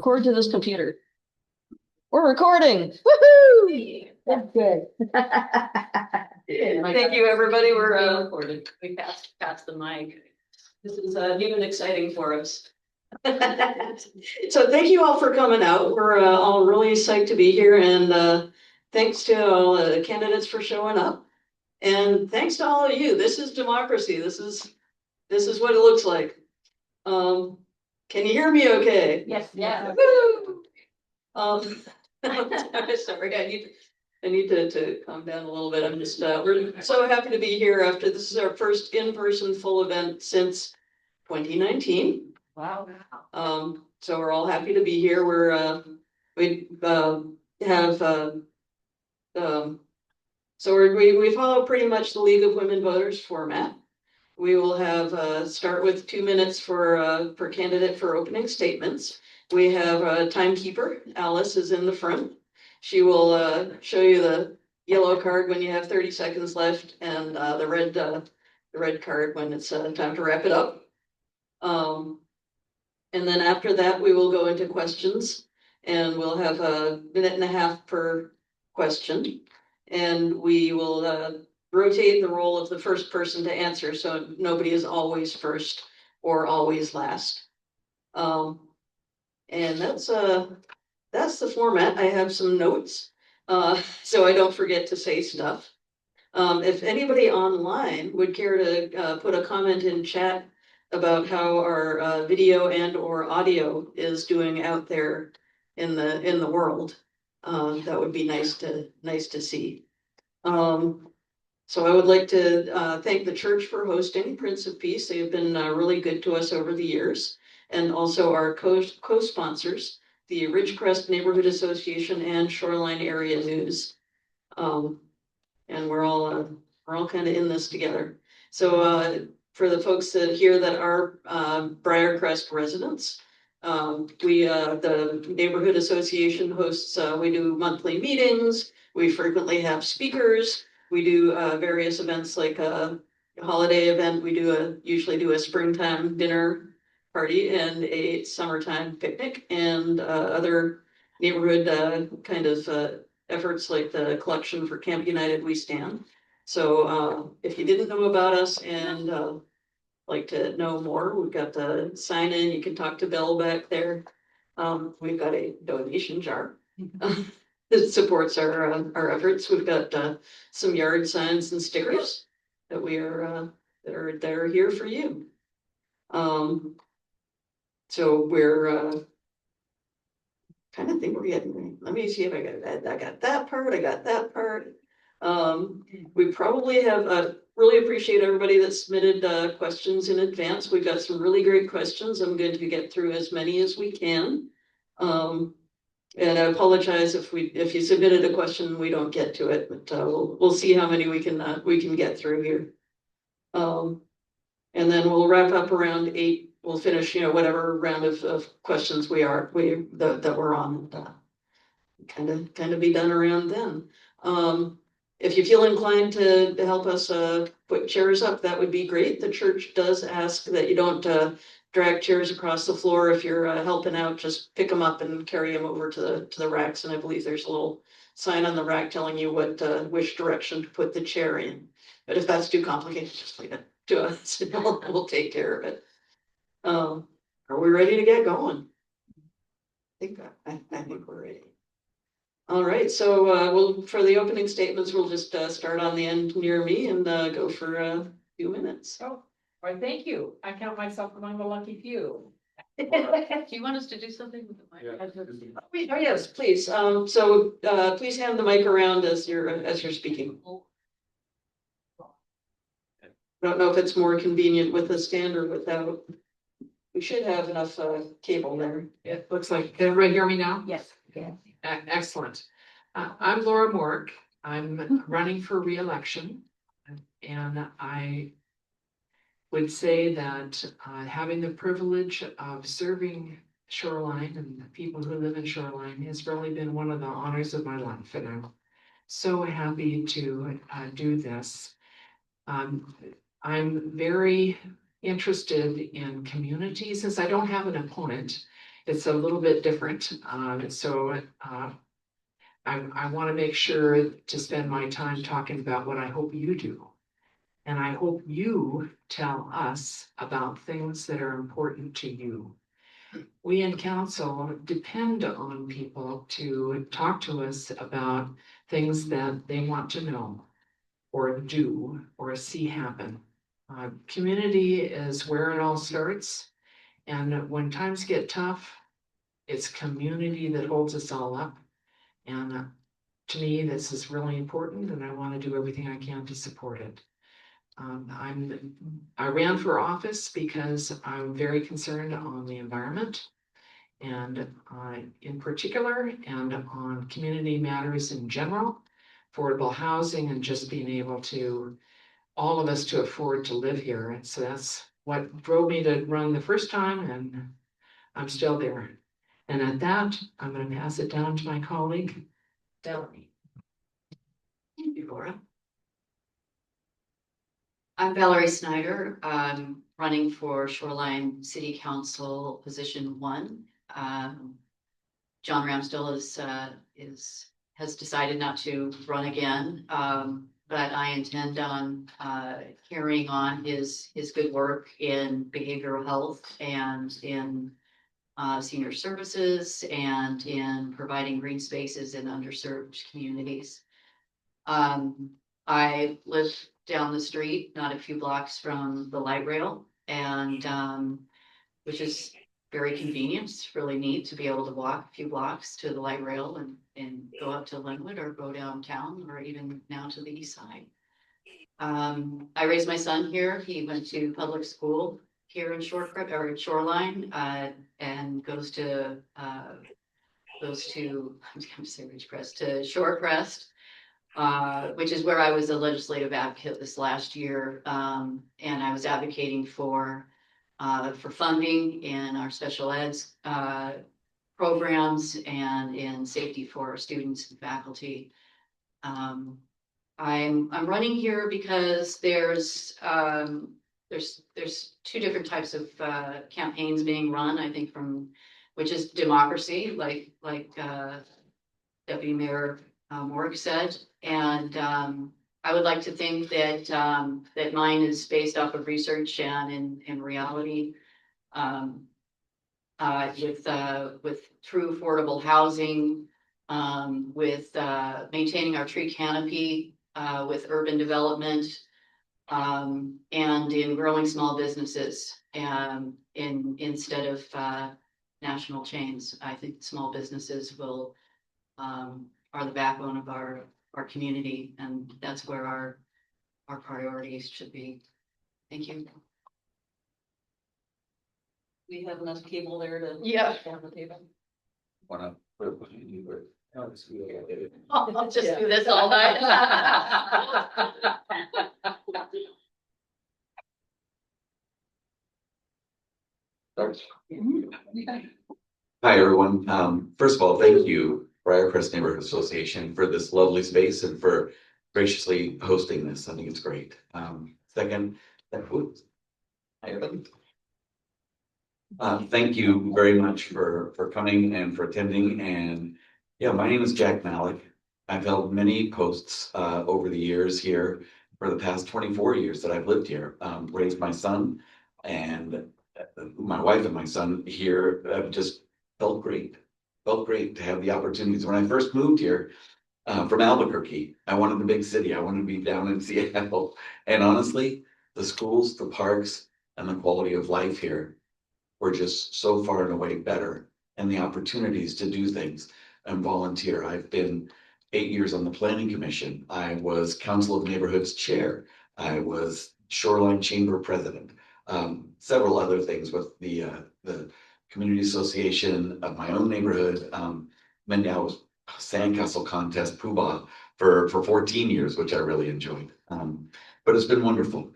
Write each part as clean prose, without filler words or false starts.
Record to this computer. We're recording. Woohoo! That's good. Thank you, everybody. We're recording. We passed the mic. This is new and exciting for us. So thank you all for coming out. We're all really psyched to be here, and thanks to all the candidates for showing up. And thanks to all of you. This is democracy. This is what it looks like. Can you hear me okay? Yes. Yeah. Woo! Sorry, I need to calm down a little bit. I'm just we're so happy to be here after this is our first in-person full event since 2019. Wow. So we're all happy to be here. We follow pretty much the League of Women Voters format. We will have start with 2 minutes for candidate for opening statements. We have a timekeeper. Alice is in the front. She will show you the yellow card when you have 30 seconds left, and the red card when it's time to wrap it up. And then after that, we will go into questions, and we'll have a minute and a half per question, and we will rotate the role of the first person to answer, so nobody is always first or always last. And that's the format. I have some notes, so I don't forget to say stuff. If anybody online would care to put a comment in chat about how our video and or audio is doing out there in the world, that would be nice to see. So I would like to thank the church for hosting Prince of Peace. They have been really good to us over the years, and also our co-sponsors, the Ridgecrest Neighborhood Association and Shoreline Area News. And we're all kind of in this together. So for the folks that here that are Briarcrest residents, the neighborhood association hosts. We do monthly meetings. We frequently have speakers. We do various events like a holiday event. We usually do a springtime dinner party and a summertime picnic, and other neighborhood kind of efforts like the collection for Camp United We Stand. So if you didn't know about us and like to know more, we've got the sign in. You can talk to Bill back there. We've got a donation jar that supports our efforts. We've got some yard signs and stickers that we are that are here for you. So we're kind of think we're getting. Let me see if I got that. I got that part. I got that part. We probably have really appreciate everybody that submitted questions in advance. We've got some really great questions. I'm going to get through as many as we can. And I apologize if you submitted a question we don't get to it, but we'll see how many we can get through here. And then we'll wrap up around 8. We'll finish, whatever round of questions that we're on. Kind of be done around then. If you feel inclined to help us put chairs up, that would be great. The church does ask that you don't drag chairs across the floor. If you're helping out, just pick them up and carry them over to the racks. And I believe there's a little sign on the rack telling you which direction to put the chair in. But if that's too complicated, just leave it to us. We'll take care of it. Are we ready to get going? I think we're ready. All right, so for the opening statements, we'll just start on the end near me and go for a few minutes. Oh, well, thank you. I count myself among the lucky few. Do you want us to do something with the mic? Oh yes, please. So please hand the mic around as you're speaking. I don't know if it's more convenient with a stand or without. We should have enough cable there. It looks like, can everybody hear me now? Yes. Yeah. Excellent. I'm Laura Mork. I'm running for re-election, and I would say that having the privilege of serving Shoreline and the people who live in Shoreline has really been one of the honors of my life, and I'm so happy to do this. I'm very interested in community. Since I don't have an opponent, it's a little bit different. I want to make sure to spend my time talking about what I hope you do. And I hope you tell us about things that are important to you. We in council depend on people to talk to us about things that they want to know or do or see happen. Community is where it all starts. And when times get tough, it's community that holds us all up. And to me, this is really important, and I want to do everything I can to support it. I ran for office because I'm very concerned on the environment and in particular, and on community matters in general, affordable housing, and just being able to, all of us to afford to live here. And so that's what drove me to run the first time, and I'm still there. And at that, I'm going to pass it down to my colleague, Valerie. Thank you, Laura. I'm Valerie Snyder. I'm running for Shoreline City Council Position 1. John Ramsdell has decided not to run again, but I intend on carrying on his good work in behavioral health and in senior services and in providing green spaces in underserved communities. I live down the street, not a few blocks from the light rail, and which is very convenient. It's really neat to be able to walk a few blocks to the light rail and go up to Linwood or go downtown or even now to the east side. I raised my son here. He went to public school here in Shoreline, and goes to I'm going to say Ridgecrest to Shorecrest, which is where I was a legislative advocate this last year, and I was advocating for funding in our special eds programs and in safety for our students and faculty. I'm running here because there's two different types of campaigns being run. I think which is democracy, like Deputy Mayor Morg said, and I would like to think that that mine is based off of research and in reality, with true affordable housing, with maintaining our tree canopy, with urban development, and in growing small businesses, instead of national chains. I think small businesses are the backbone of our community, and that's where our priorities should be. Thank you. We have enough cable there to. Yeah. On the table. Wanna put it behind you, but no, it's really. I'll just do this all night. Hi, everyone. First of all, thank you, Briarcrest Neighborhood Association, for this lovely space and for graciously hosting this. I think it's great. Second, hi, Evan. Thank you very much for coming and for attending. And yeah, my name is Jack Malik. I've held many posts over the years here for the past 24 years that I've lived here. Raised my son, and my wife and my son here have just felt great. Felt great to have the opportunities. When I first moved here from Albuquerque, I wanted the big city. I wanted to be down in Seattle. And honestly, the schools, the parks, and the quality of life here were just so far and away better. And the opportunities to do things and volunteer. I've been 8 years on the Planning Commission. I was Council of Neighborhoods Chair. I was Shoreline Chamber President. Several other things with the Community Association of my own neighborhood. Then I was Sandcastle Contest Poobah for 14 years, which I really enjoyed. But it's been wonderful.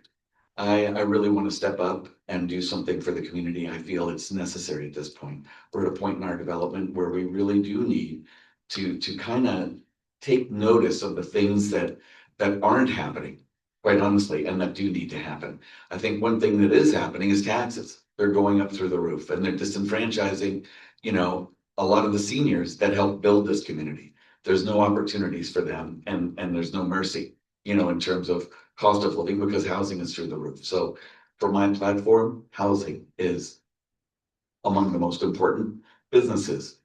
I really want to step up and do something for the community. I feel it's necessary at this point. We're at a point in our development where we really do need to kind of take notice of the things that aren't happening, quite honestly, and that do need to happen. I think one thing that is happening is taxes. They're going up through the roof, and they're disenfranchising, you know, a lot of the seniors that helped build this community. There's no opportunities for them and there's no mercy, you know, in terms of cost of living because housing is through the roof. So for my platform, housing is among the most important businesses,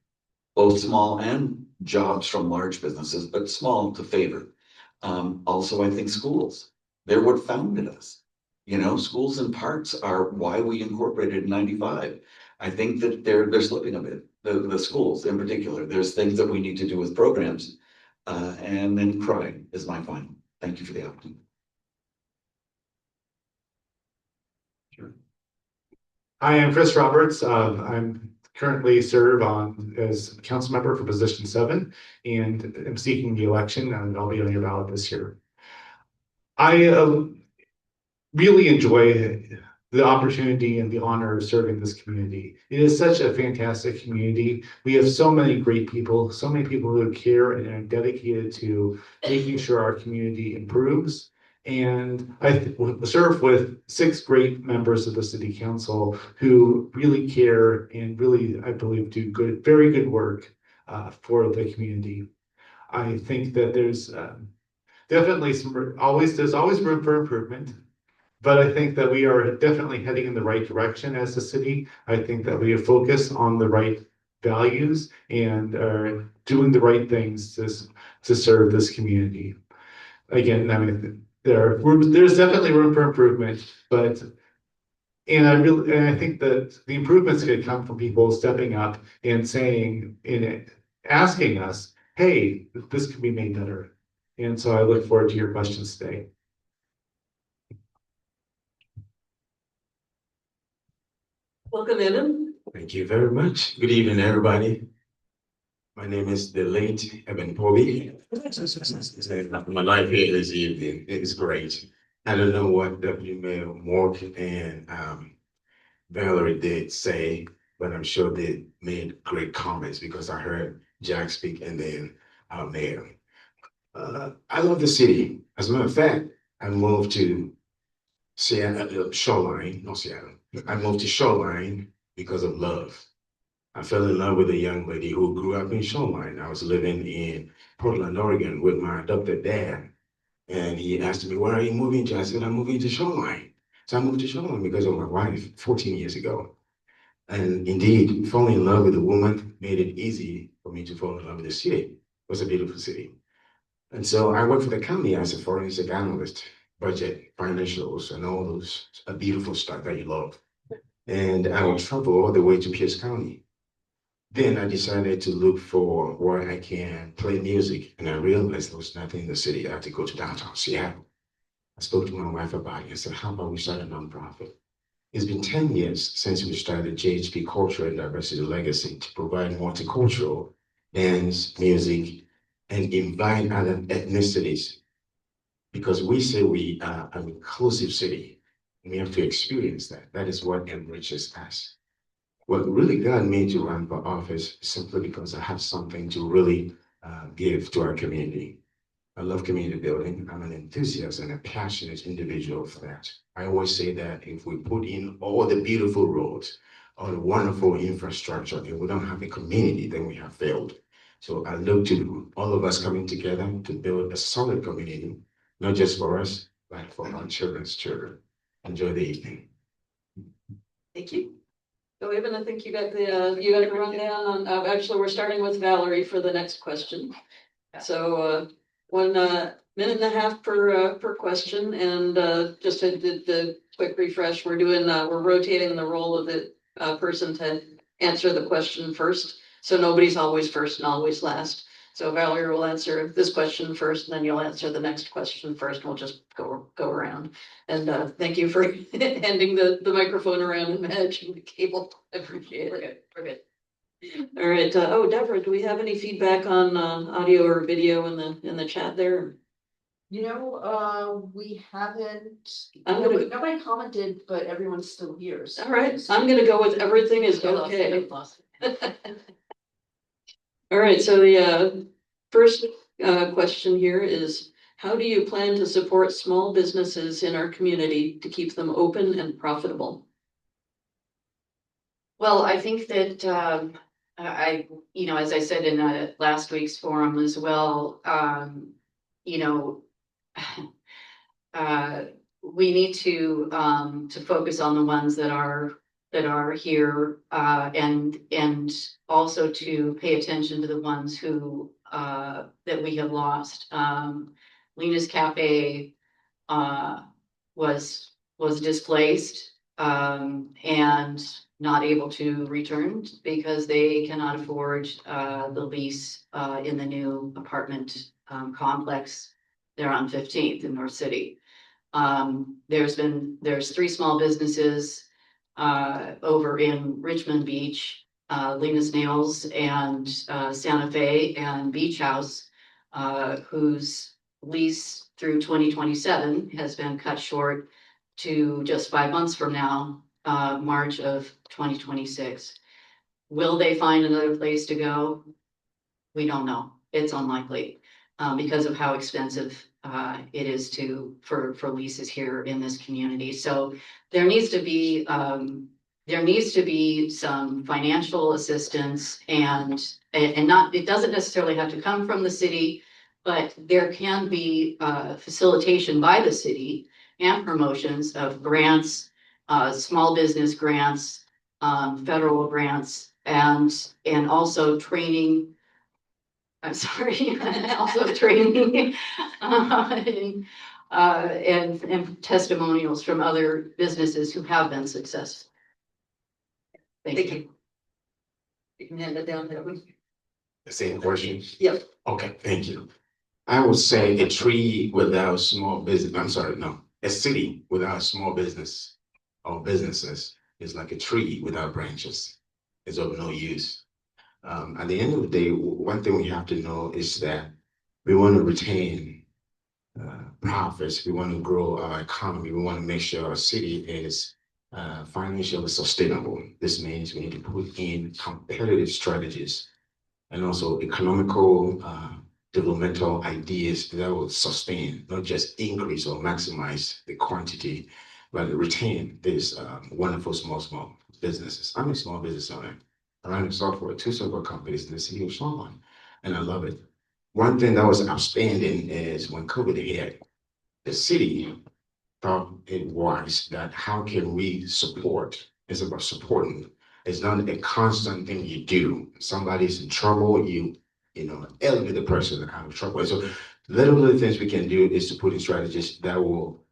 both small and jobs from large businesses, but small to favor. Also, I think schools, they're what founded us. You know, schools and parks are why we incorporated in 95. I think that they're slipping a bit, the schools in particular. There's things that we need to do with programs. And then crime is my final. Thank you for the opportunity. Sure. Hi, I'm Chris Roberts. I'm currently serve on as council member for position 7 and am seeking the election, and I'll be on your ballot this year. I really enjoy the opportunity and the honor of serving this community. It is such a fantastic community. We have so many great people, so many people who care and are dedicated to making sure our community improves. And I serve with 6 great members of the city council who really care and really, I believe, do good, very good work for the community. I think that there's definitely there's always room for improvement. But I think that we are definitely heading in the right direction as a city. I think that we are focused on the right values and are doing the right things to serve this community. Again, I mean, there's definitely room for improvement, but and I think that the improvements could come from people stepping up and saying asking us, hey, this could be made better. And so I look forward to your questions today. Welcome, Evan. Thank you very much. Good evening, everybody. My name is the late Evan Poby. My life here this evening is great. I don't know what W. Mayor Morgan and Valerie did say, but I'm sure they made great comments because I heard Jack speak and then our mayor. I love the city. As a matter of fact, I moved to Seattle, Shoreline, not Seattle. I moved to Shoreline because of love. I fell in love with a young lady who grew up in Shoreline. I was living in Portland, Oregon with my adopted dad. And he asked me, where are you moving to? I said, I'm moving to Shoreline. So I moved to Shoreline because of my wife 14 years ago. And indeed, falling in love with a woman made it easy for me to fall in love with the city. It was a beautiful city. And so I worked for the county as a forensic analyst, budget, financials, and all those beautiful stuff that you love. And I would travel all the way to Pierce County. Then I decided to look for where I can play music, and I realized there was nothing in the city. I had to go to downtown Seattle. I spoke to my wife about it. I said, how about we start a nonprofit? It's been 10 years since we started JHP Culture and Diversity Legacy to provide multicultural dance, music, and invite other ethnicities. Because we say we are an inclusive city, and we have to experience that. That is what enriches us. What really got me to run for office simply because I have something to really give to our community. I love community building. I'm an enthusiast and a passionate individual for that. I always say that if we put in all the beautiful roads, all the wonderful infrastructure, and we don't have a community, then we have failed. So I look to all of us coming together to build a solid community, not just for us, but for our children's children. Enjoy the evening. Thank you. So Evan, I think you got the rundown on, actually, we're starting with Valerie for the next question. So 1 minute and a half per question, and just to the quick refresh, we're rotating the role of the person to answer the question first. So nobody's always first and always last. So Valerie will answer this question first, and then you'll answer the next question first. We'll just go around. And thank you for handing the microphone around and managing the cable. I appreciate it. We're good. All right. Deborah, do we have any feedback on audio or video in the chat there? We haven't, I'm gonna. nobody commented, but everyone's still here. So. All right. I'm gonna go with everything is okay. All right. So the first question here is, how do you plan to support small businesses in our community to keep them open and profitable? Well, I think that you know, as I said in last week's forum as well, you know, we need to focus on the ones that are here, and also to pay attention to the ones who, that we have lost. Lena's Cafe, was displaced, and not able to return because they cannot afford, the lease, in the new apartment, complex there on 15th in North City. There's 3 small businesses, over in Richmond Beach, Lena's Nails and, Santa Fe and Beach House, whose lease through 2027 has been cut short to just 5 months from now, March of 2026. Will they find another place to go? We don't know. It's unlikely, because of how expensive, it is for leases here in this community. So there needs to be, some financial assistance, and not, it doesn't necessarily have to come from the city, but there can be, facilitation by the city and promotions of grants, small business grants, federal grants, and also training. I'm sorry, also training, and testimonials from other businesses who have been successful. Thank Thank you. you. You can hand it down that way. The same question? Yep. Okay, thank you. I would say a tree without small business, I'm sorry, no, a city without small business or businesses is like a tree without branches. It's of no use. At the end of the day, one thing we have to know is that we want to retain profits. We want to grow our economy. We want to make sure our city is financially sustainable. This means we need to put in competitive strategies and also economical developmental ideas that will sustain, not just increase or maximize the quantity, but retain these wonderful small businesses. I'm a small business owner. I run two software companies in the city of Charlotte, and I love it. One thing that was outstanding is when COVID hit, the city thought it was that how can we support? It's about supporting. It's not a constant thing you do. Somebody's in trouble, you know, elevate the person out of trouble. So little things we can do is to put in strategies that will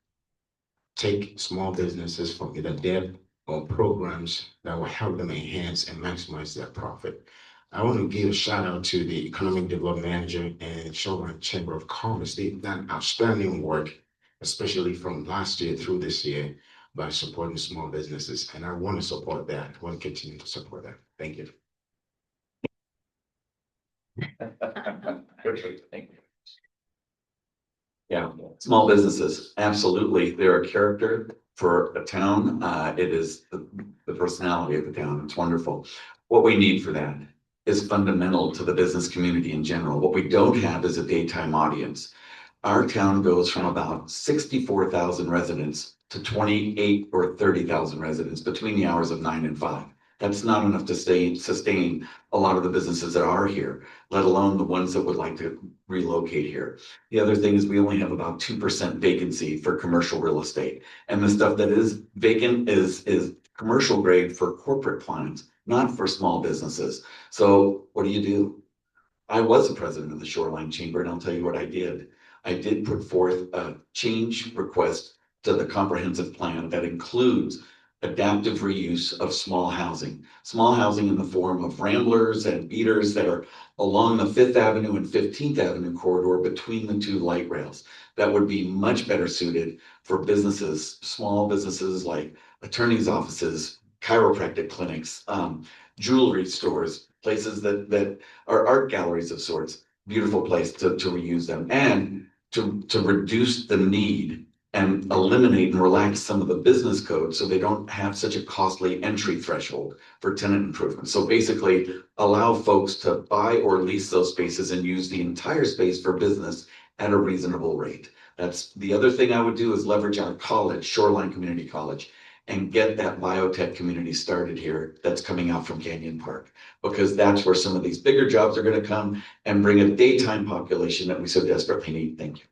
take small businesses from either debt or programs that will help them enhance and maximize their profit. I want to give a shout out to the Economic Development Manager and Shoreline Chamber of Commerce. They've done outstanding work, especially from last year through this year, by supporting small businesses. And I want to support that. I want to continue to support that. Thank you. Thank you. Yeah, small businesses, absolutely. They're a character for a town. It is the personality of the town. It's wonderful. What we need for that is fundamental to the business community in general. What we don't have is a daytime audience. Our town goes from about 64,000 residents to 28 or 30,000 residents between the hours of 9 and 5. That's not enough to sustain a lot of the businesses that are here, let alone the ones that would like to relocate here. The other thing is we only have about 2% vacancy for commercial real estate. And the stuff that is vacant is commercial grade for corporate clients, not for small businesses. So what do? I was the president of the Shoreline Chamber, and I'll tell you what I did. I did put forth a change request to the comprehensive plan that includes adaptive reuse of small housing in the form of ramblers and beaters that are along the 5th Avenue and 15th Avenue corridor between the 2 light rails. That would be much better suited for businesses, small businesses like attorneys' offices, chiropractic clinics, jewelry stores, places that are art galleries of sorts. Beautiful place to reuse them and to reduce the need and eliminate and relax some of the business code so they don't have such a costly entry threshold for tenant improvements. So basically allow folks to buy or lease those spaces and use the entire space for business at a reasonable rate. That's the other thing I would do is leverage our college, Shoreline Community College, and get that biotech community started here that's coming out from Canyon Park. Because that's where some of these bigger jobs are gonna come and bring a daytime population that we so desperately need. Thank you.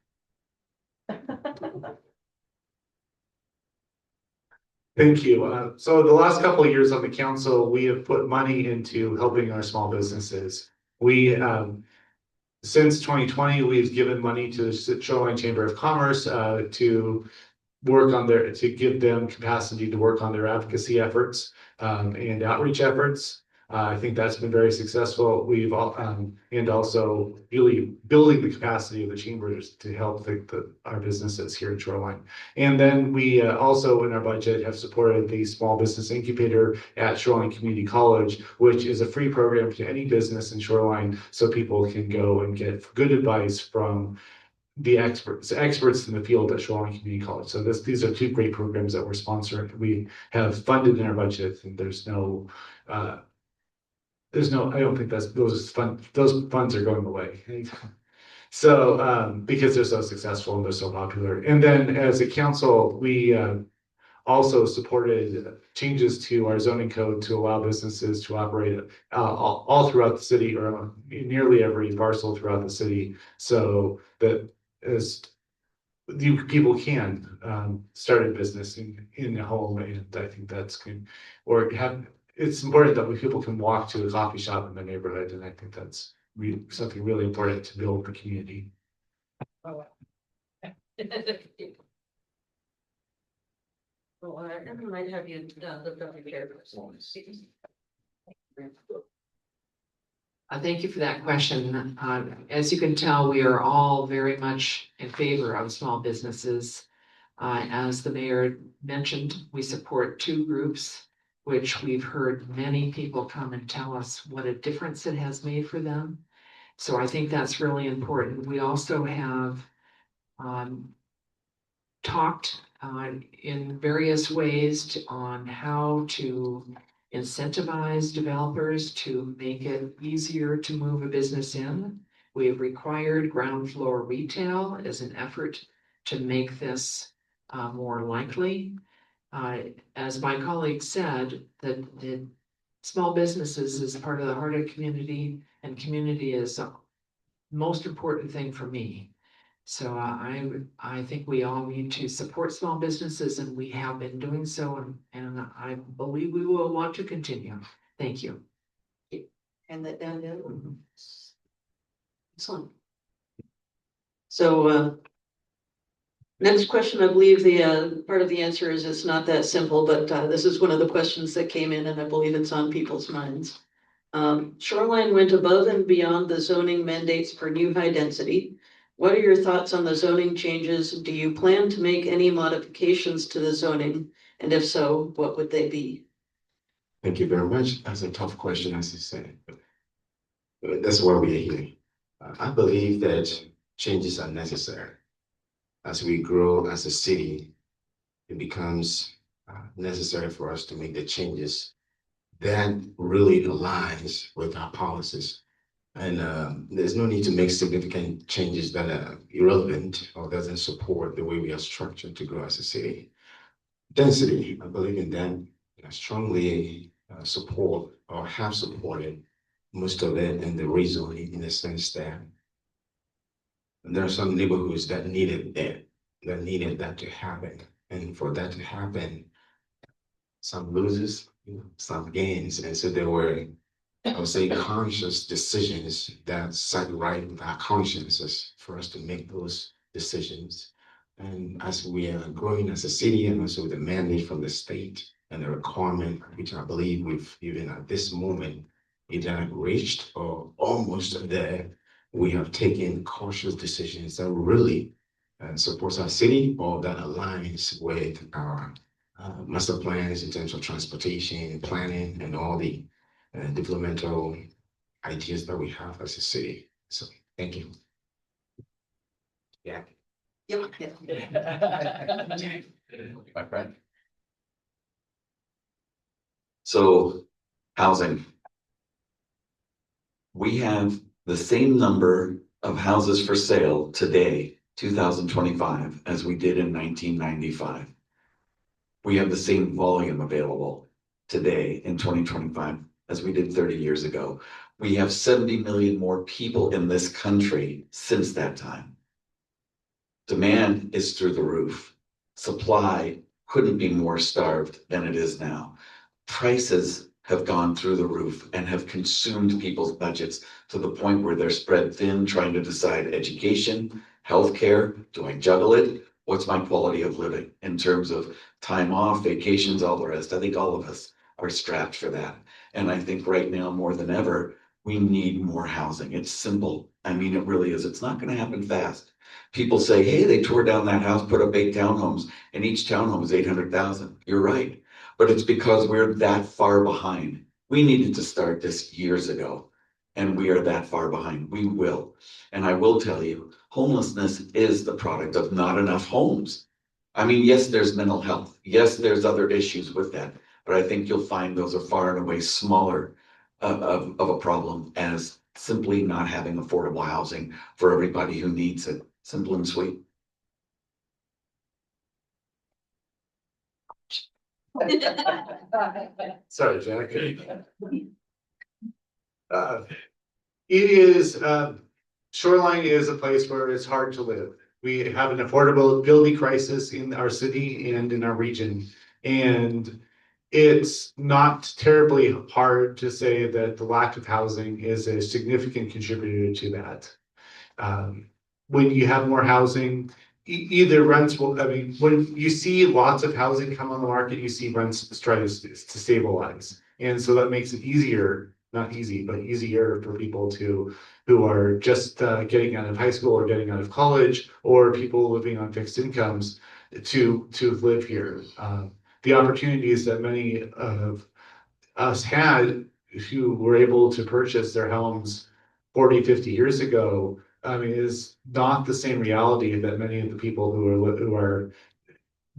Thank you. So the last couple of years on the council, we have put money into helping our small businesses. We, since 2020, we've given money to the Shoreline Chamber of Commerce, to work on to give them capacity to work on their advocacy efforts, and outreach efforts. I think that's been very successful. We've all, and also really building the capacity of the chambers to help our businesses here in Shoreline. And then we also in our budget have supported the small business incubator at Shoreline Community College, which is a free program to any business in Shoreline, so people can go and get good advice from the experts in the field at Shoreline Community College. So these are two great programs that we're sponsoring. We have funded in our budget, and I don't think those funds are going away. So, because they're so successful and they're so popular. And then as a council, we also supported changes to our zoning code to allow businesses to operate all throughout the city, or nearly every parcel throughout the city, so that as people can start a business in a home. And I think that's good. It's important that people can walk to a coffee shop in their neighborhood, and I think that's something really important to build the community. Well, I might have you look up your characters. Thank you for that question. As you can tell, we are all very much in favor of small businesses. As the mayor mentioned, we support two groups, which we've heard many people come and tell us what a difference it has made for them. So I think that's really important. We also have talked in various ways on how to incentivize developers to make it easier to move a business in. We have required ground floor retail as an effort to make this more likely. As my colleague said, that the small businesses is part of the heart of community, and community is the most important thing for me. So I think we all need to support small businesses, and we have been doing so, and I believe we will want to continue. Thank you. And that down there. Excellent. So, next question, I believe the part of the answer is it's not that simple, but this is one of the questions that came in, and I believe it's on people's minds. Shoreline went above and beyond the zoning mandates for new high density. What are your thoughts on the zoning changes? Do you plan to make any modifications to the zoning? And if so, what would they be? Thank you very much. That's a tough question, as you said. But that's why we are here. I believe that changes are necessary. As we grow as a city, it becomes necessary for us to make the changes that really aligns with our policies. And there's no need to make significant changes that are irrelevant or doesn't support the way we are structured to grow as a city. Density, I believe in that. I strongly support or have supported most of it in the rezoning, in the sense that there are some neighborhoods that needed that to happen. And for that to happen, some loses, some gains. And so there were, I would say, conscious decisions that sat right with our consciences for us to make those decisions. And as we are growing as a city, and also the mandate from the state and the requirement, which I believe we've even at this moment either reached or almost there, we have taken cautious decisions that really supports our city, or that aligns with our master plans in terms of transportation, planning, and all the developmental ideas that we have as a city. So thank you. Yeah. Yep. My friend. So, housing. We have the same number of houses for sale today, 2025, as we did in 1995. We have the same volume available today in 2025 as we did 30 years ago. We have 70 million more people in this country since that time. Demand is through the roof. Supply couldn't be more starved than it is now. Prices have gone through the roof and have consumed people's budgets to the point where they're spread thin trying to decide education, healthcare, do I juggle it? What's my quality of living in terms of time off, vacations, all the rest? I think all of us are strapped for that. And I think right now more than ever, we need more housing. It's simple. I mean, it really is. It's not going to happen fast. People say, hey, they tore down that house, put up 8 townhomes, and each townhome is 800,000. You're right. But it's because we're that far behind. We needed to start this years ago, and we are that far behind. We will. And I will tell you, homelessness is the product of not enough homes. I mean, yes, there's mental health. Yes, there's other issues with that. But I think you'll find those are far and away smaller of a problem as simply not having affordable housing for everybody who needs it. Simple and sweet. Sorry, Jack. It is, Shoreline is a place where it's hard to live. We have an affordability crisis in our city and in our region. And it's not terribly hard to say that the lack of housing is a significant contributor to that. When you have more housing, either rents will, I mean, when you see lots of housing come on the market, you see rents try to stabilize. And so that makes it easier, not easy, but easier for people who are just getting out of high school or getting out of college, or people living on fixed incomes to live here. The opportunities that many of us had who were able to purchase their homes 40, 50 years ago, I mean, is not the same reality that many of the people who are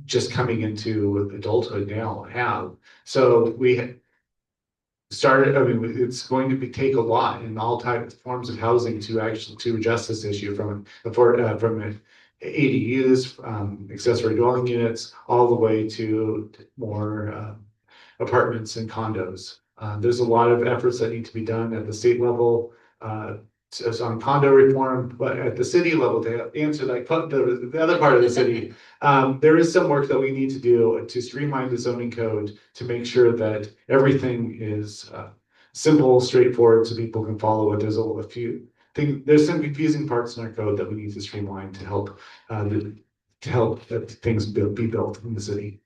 just coming into adulthood now have. So we started, I mean, it's going to take a lot in all types forms of housing to actually to address this issue from ADUs, accessory dwelling units, all the way to more apartments and condos. There's a lot of efforts that need to be done at the state level, on condo reform, but at the city level, to answer the other part of the city, there is some work that we need to do to streamline the zoning code to make sure that everything is simple, straightforward, so people can follow it. There's a few things, there's some confusing parts in our code that we need to streamline to help things be built in the city.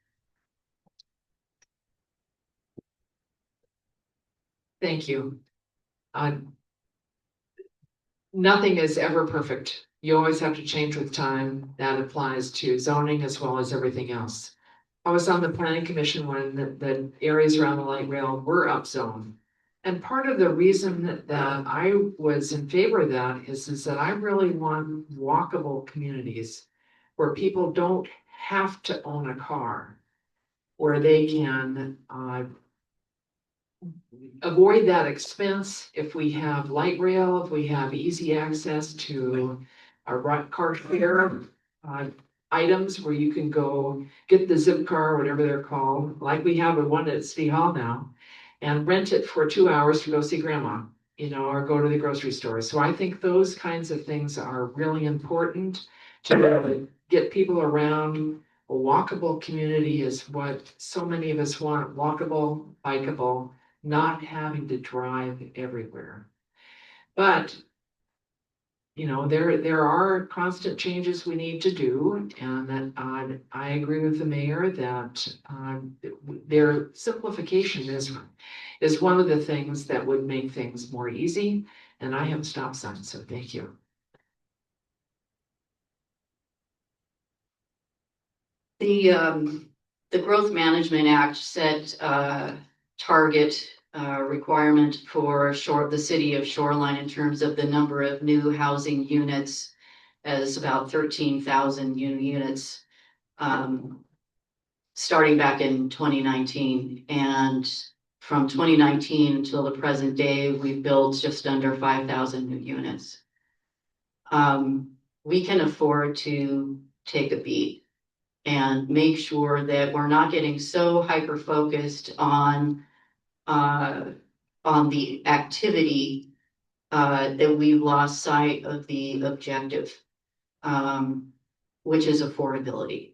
Thank you. Nothing is ever perfect. You always have to change with time. That applies to zoning as well as everything else. I was on the planning commission when the areas around the light rail were upzoned. And part of the reason that I was in favor of that is that I really want walkable communities where people don't have to own a car, where they can avoid that expense if we have light rail, if we have easy access to a car share items where you can go get the zip car, whatever they're called, like we have one at City Hall now, and rent it for 2 hours to go see grandma, or go to the grocery store. So I think those kinds of things are really important to really get people around. A walkable community is what so many of us want, walkable, bikeable, not having to drive everywhere. But there are constant changes we need to do, and that I agree with the mayor that their simplification is one of the things that would make things more easy. And I have a stop sign, so thank you. The Growth Management Act set target requirement for the city of Shoreline in terms of the number of new housing units as about 13,000 new units, starting back in 2019. And from 2019 until the present day, we've built just under 5,000 new units. We can afford to take a beat. and make sure that we're not getting so hyper-focused on the activity that we've lost sight of the objective, which is affordability.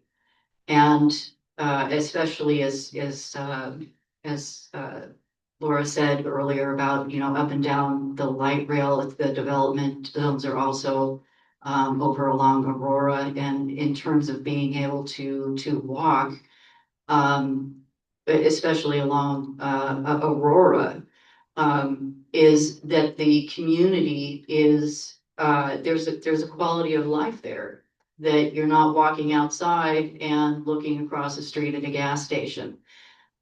And especially as Laura said earlier about, up and down the light rail, the development zones are also over along Aurora, and in terms of being able to walk, especially along Aurora, is that the community is, there's a quality of life there. That you're not walking outside and looking across the street at a gas station.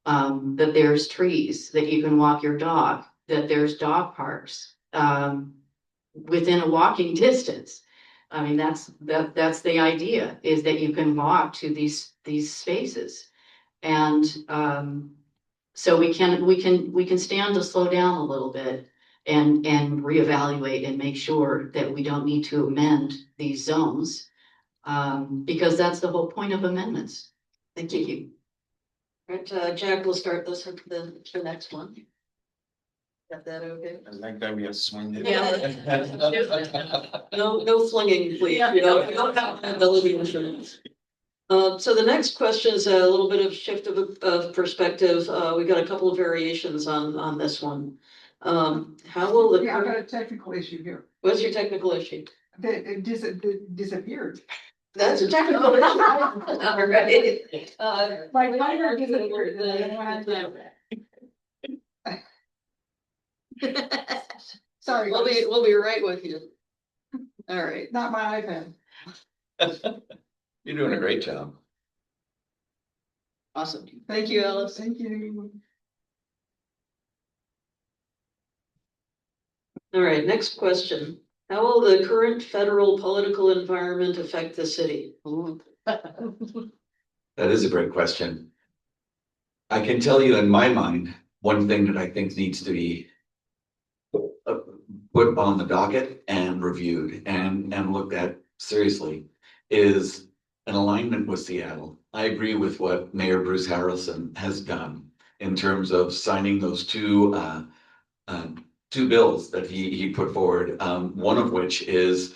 That there's trees, that you can walk your dog, that there's dog parks, within a walking distance. I mean, that's the idea, is that you can walk to these spaces. And so we can stand to slow down a little bit and reevaluate and make sure that we don't need to amend these zones. Because that's the whole point of amendments. Thank you. Right, Jack, we'll start the next one. Got that okay? I like that we have swing it. No flinging, please, you don't have liability insurance. So the next question is a little bit of shift of perspective. We got a couple of variations on this one. How will the, Yeah, I've got a technical issue here. what's your technical issue? It disappeared. That's a technical issue. All right. My lighter disappeared. Sorry, We'll be right with you. All right. not my iPad. You're doing a great job. Awesome. Thank you, Alice. Thank you. All right, next question. How will the current federal political environment affect the city? That is a great question. I can tell you in my mind, one thing that I think needs to be put on the docket and reviewed and looked at seriously is an alignment with Seattle. I agree with what Mayor Bruce Harrelson has done in terms of signing those two bills that he put forward. One of which is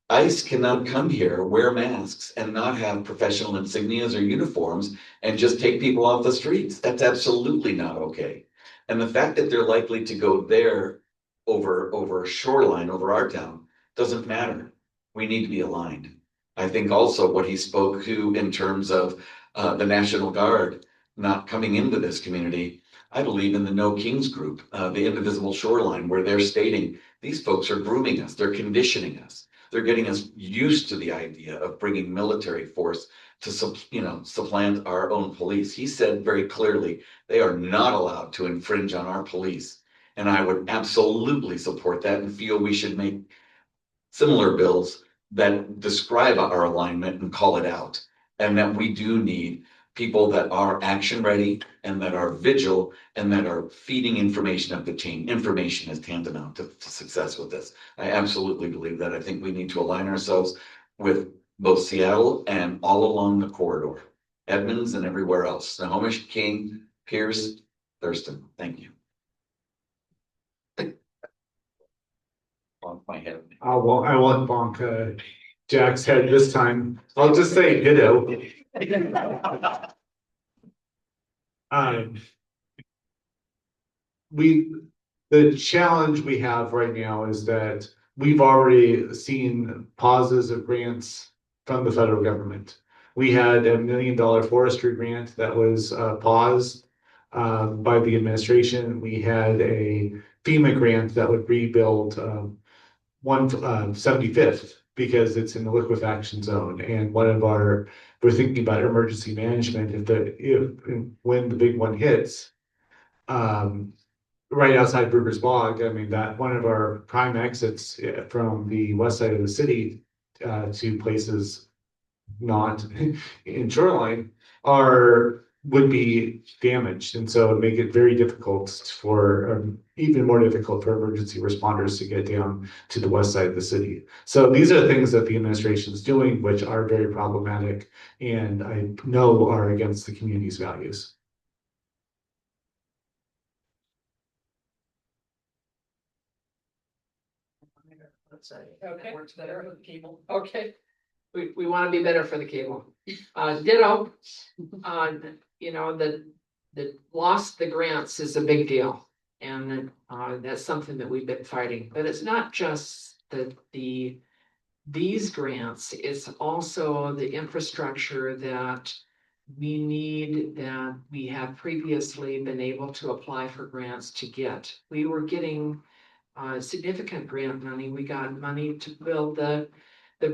ICE cannot come here, wear masks, and not have professional insignias or uniforms and just take people off the streets. That's absolutely not okay. And the fact that they're likely to go there over shoreline, over our town, doesn't matter. We need to be aligned. I think also what he spoke to in terms of the National Guard not coming into this community. I believe in the No Kings group, the Indivisible Shoreline, where they're stating these folks are grooming us, they're conditioning us. They're getting us used to the idea of bringing military force to supplant our own police. He said very clearly, they are not allowed to infringe on our police. And I would absolutely support that and feel we should make similar bills that describe our alignment and call it out. And that we do need people that are action ready and that are vigil and that are feeding information up the chain. Information is tantamount to success with this. I absolutely believe that. I think we need to align ourselves with both Seattle and all along the corridor, Edmonds and everywhere else, Snohomish, King, Pierce, Thurston. Thank you. On my head. I won't bonk Jack's head this time. I'll just say ditto. The challenge we have right now is that we've already seen pauses of grants from the federal government. We had $1 million forestry grant that was paused by the administration. We had a FEMA grant that would rebuild 175th because it's in the liquefaction zone. And we're thinking about emergency management when the big one hits. Right outside Brooker's Bog, I mean, that one of our prime exits from the west side of the city to places not in shoreline are would be damaged. And so it'd make it very difficult for, even more difficult for emergency responders to get down to the west side of the city. So these are things that the administration is doing, which are very problematic and I know are against the community's values. Okay. Works better with cable. Okay, We want to be better for the cable. Ditto, you know, the lost the grants is a big deal. And that's something that we've been fighting, but it's not just these grants, it's also the infrastructure that we need, that we have previously been able to apply for grants to get. We were getting significant grant money. We got money to build the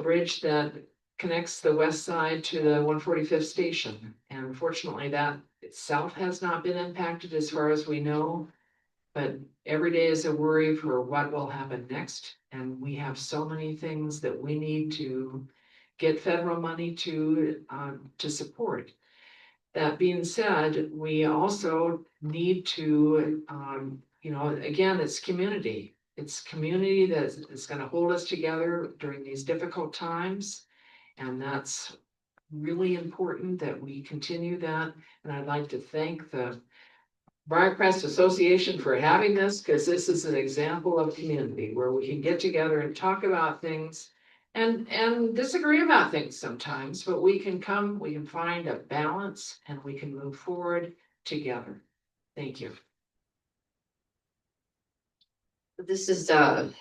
bridge that connects the west side to the 145th station. And fortunately, that itself has not been impacted as far as we know. But every day is a worry for what will happen next. And we have so many things that we need to get federal money to support. That being said, we also need to, you know, again, it's community. It's community that is going to hold us together during these difficult times. And that's really important that we continue that. And I'd like to thank the Briarcrest Association for having this, because this is an example of community where we can get together and talk about things and disagree about things sometimes, but we can find a balance and we can move forward together. Thank you. This is the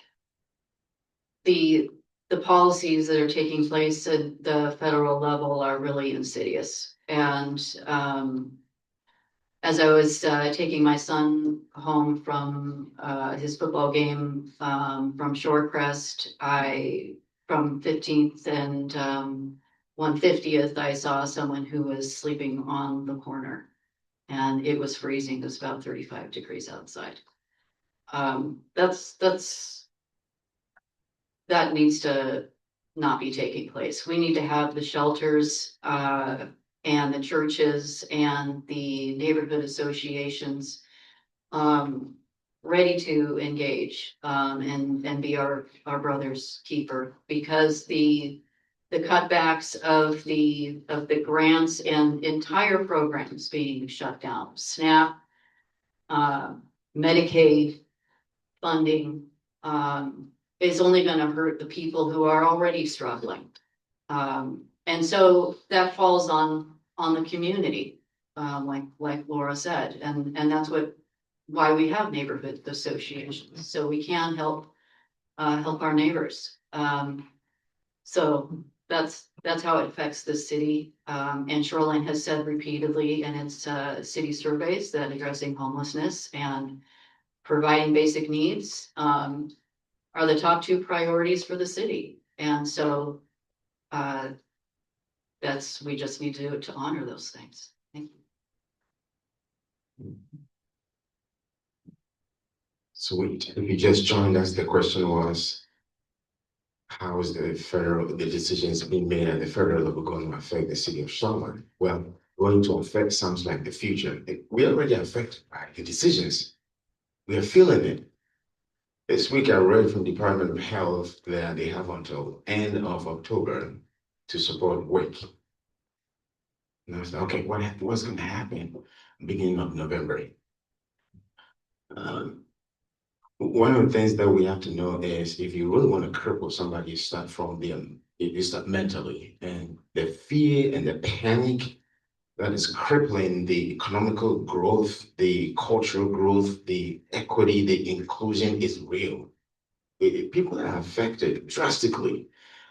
policies that are taking place at the federal level are really insidious. And as I was taking my son home from his football game from Shorecrest, from 15th and 150th, I saw someone who was sleeping on the corner, and it was freezing. It was about 35 degrees outside. That needs to not be taking place. We need to have the shelters and the churches and the neighborhood associations ready to engage and be our brother's keeper, because the cutbacks of the grants and entire programs being shut down, SNAP, Medicaid funding, is only going to hurt the people who are already struggling. And so that falls on the community, like Laura said, and that's why we have neighborhood associations, so we can help our neighbors. So that's how it affects the city. And Shoreline has said repeatedly in its city surveys that addressing homelessness and providing basic needs are the top two priorities for the city. And so we just need to honor those things. Thank you. Sweet. If you just joined us, the question was, how is the decisions being made at the federal level going to affect the city of Charlotte? Well, going to affect sounds like the future. We're already affected by the decisions. We are feeling it. This week, I read from Department of Health that they have until end of October to support WIC. And I was like, okay, what's going to happen beginning of November? One of the things that we have to know is if you really want to cripple somebody, you start from them. You start mentally, and the fear and the panic that is crippling the economical growth, the cultural growth, the equity, the inclusion is real. People are affected drastically.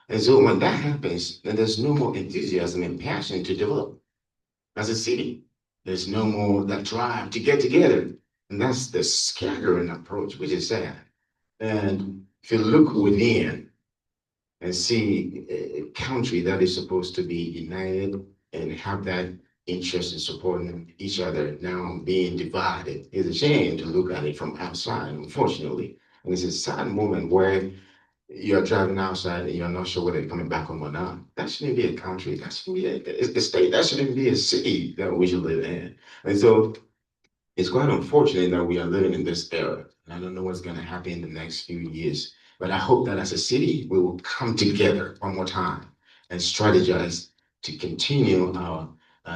And so when that happens, then there's no more enthusiasm and passion to develop as a city. There's no more that drive to get together. And that's the scattering approach, which is sad. And if you look within and see a country that is supposed to be united and have that interest in supporting each other now being divided, it's a shame to look at it from outside, unfortunately. And it's a sad moment where you're driving outside and you're not sure whether you're coming back home or not. That shouldn't be a country. That shouldn't be a state. That shouldn't be a city that we should live in. And so it's quite unfortunate that we are living in this era. And I don't know what's going to happen in the next few years. But I hope that as a city, we will come together one more time and strategize to continue our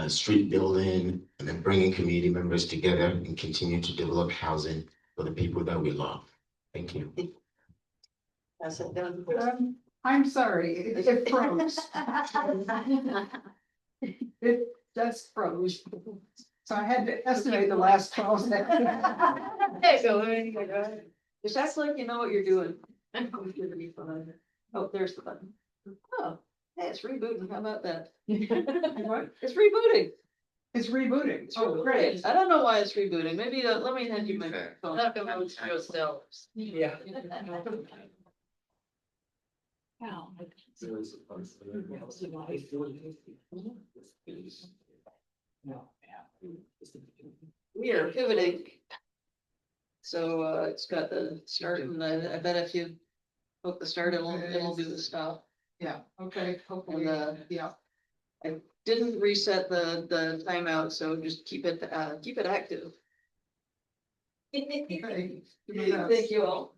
street building and then bringing community members together and continue to develop housing for the people that we love. Thank you. Pass it down. I'm sorry, it froze. It just froze. So I had to estimate the last 12 seconds. Just act like you know what you're doing. Oh, there's the button. Oh, hey, it's rebooting. How about that? What? It's rebooting. It's rebooting. It's Oh, rebooting. great. I don't know why it's rebooting. Maybe, let me hand you my phone. Yeah. We are pivoting. So, it's got the start and I bet if you hook the start, it'll do the stop. Yeah, okay, hopefully, And, yeah. I didn't reset the timeout, so just keep it active. Okay. Thank you all.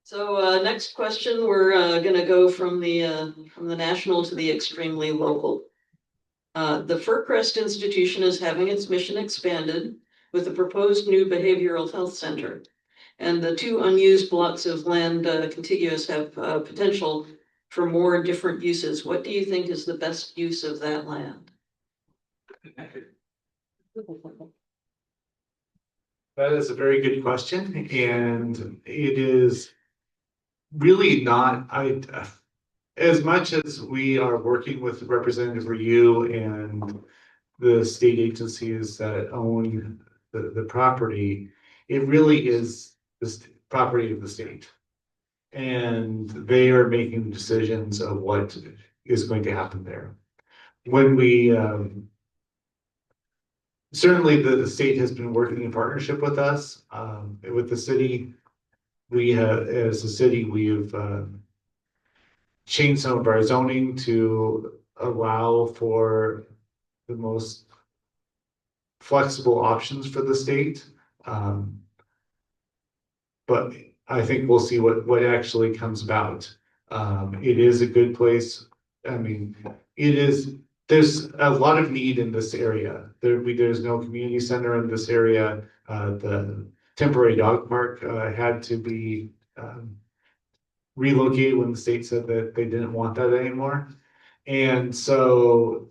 So, next question, we're, gonna go from the national to the extremely local. The Fircrest Institution is having its mission expanded with a proposed new behavioral health center. And the two unused blocks of land contiguous have potential for more different uses. What do you think is the best use of that land? That is a very good question, and it is really not, as much as we are working with Representative Ryu and the state agencies that own the property, it really is the property of the state. And they are making decisions of what is going to happen there. When we, certainly the state has been working in partnership with us, with the city. We have, as a city, we have changed some of our zoning to allow for the most flexible options for the state. But I think we'll see what actually comes about. It is a good place. I mean, there's a lot of need in this area. There's no community center in this area. The temporary dog park had to be relocated when the state said that they didn't want that anymore. And so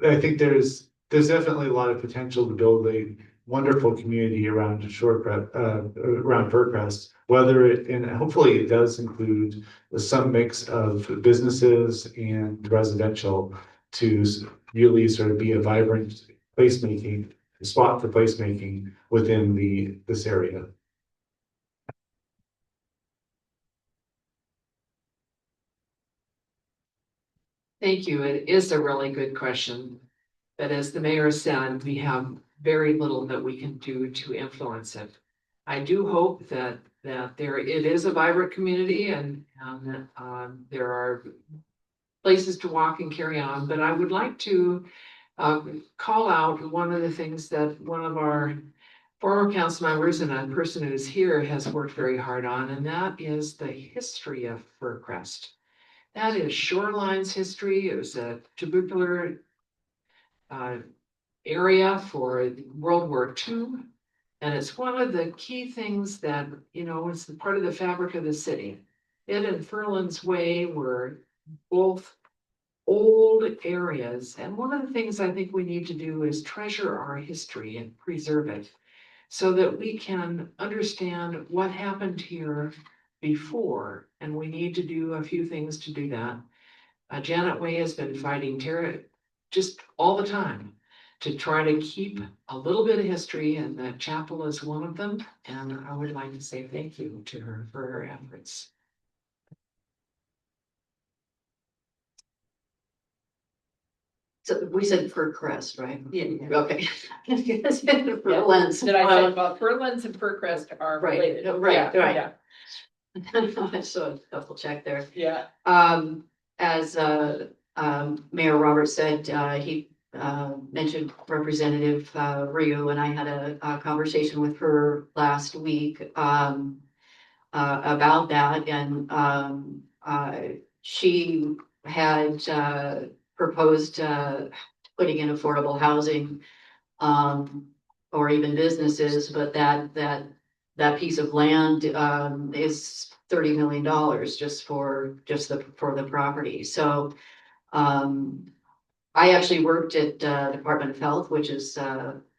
I think there's definitely a lot of potential to build a wonderful community around Shorecrest, around Fircrest, and hopefully it does include some mix of businesses and residential to really sort of be a vibrant placemaking spot for placemaking within this area. Thank you. It is a really good question. But as the mayor said, we have very little that we can do to influence it. I do hope that it is a vibrant community and there are places to walk and carry on, but I would like to call out one of the things that one of our former council members and a person who's here has worked very hard on, and that is the history of Fircrest. That is Shoreline's history. It was a tubular area for World War II. And it's one of the key things that, it's the part of the fabric of the city. It and Furlands Way were both old areas. And one of the things I think we need to do is treasure our history and preserve it so that we can understand what happened here before. And we need to do a few things to do that. Janet Way has been fighting terror just all the time to try to keep a little bit of history, and the chapel is one of them. And I would like to say thank you to her for her efforts. So we said Fircrest, right? Yeah. Okay. Yeah. Lens. Did I say about Furlands and Fircrest are Right, related? right, Yeah, right. yeah. So a double check there. Yeah. As Mayor Roberts said, he mentioned Representative Ryu, and I had a conversation with her last week about that, and she had proposed putting in affordable housing or even businesses, but that piece of land is $30 million just for the property. So I actually worked at Department of Health, which is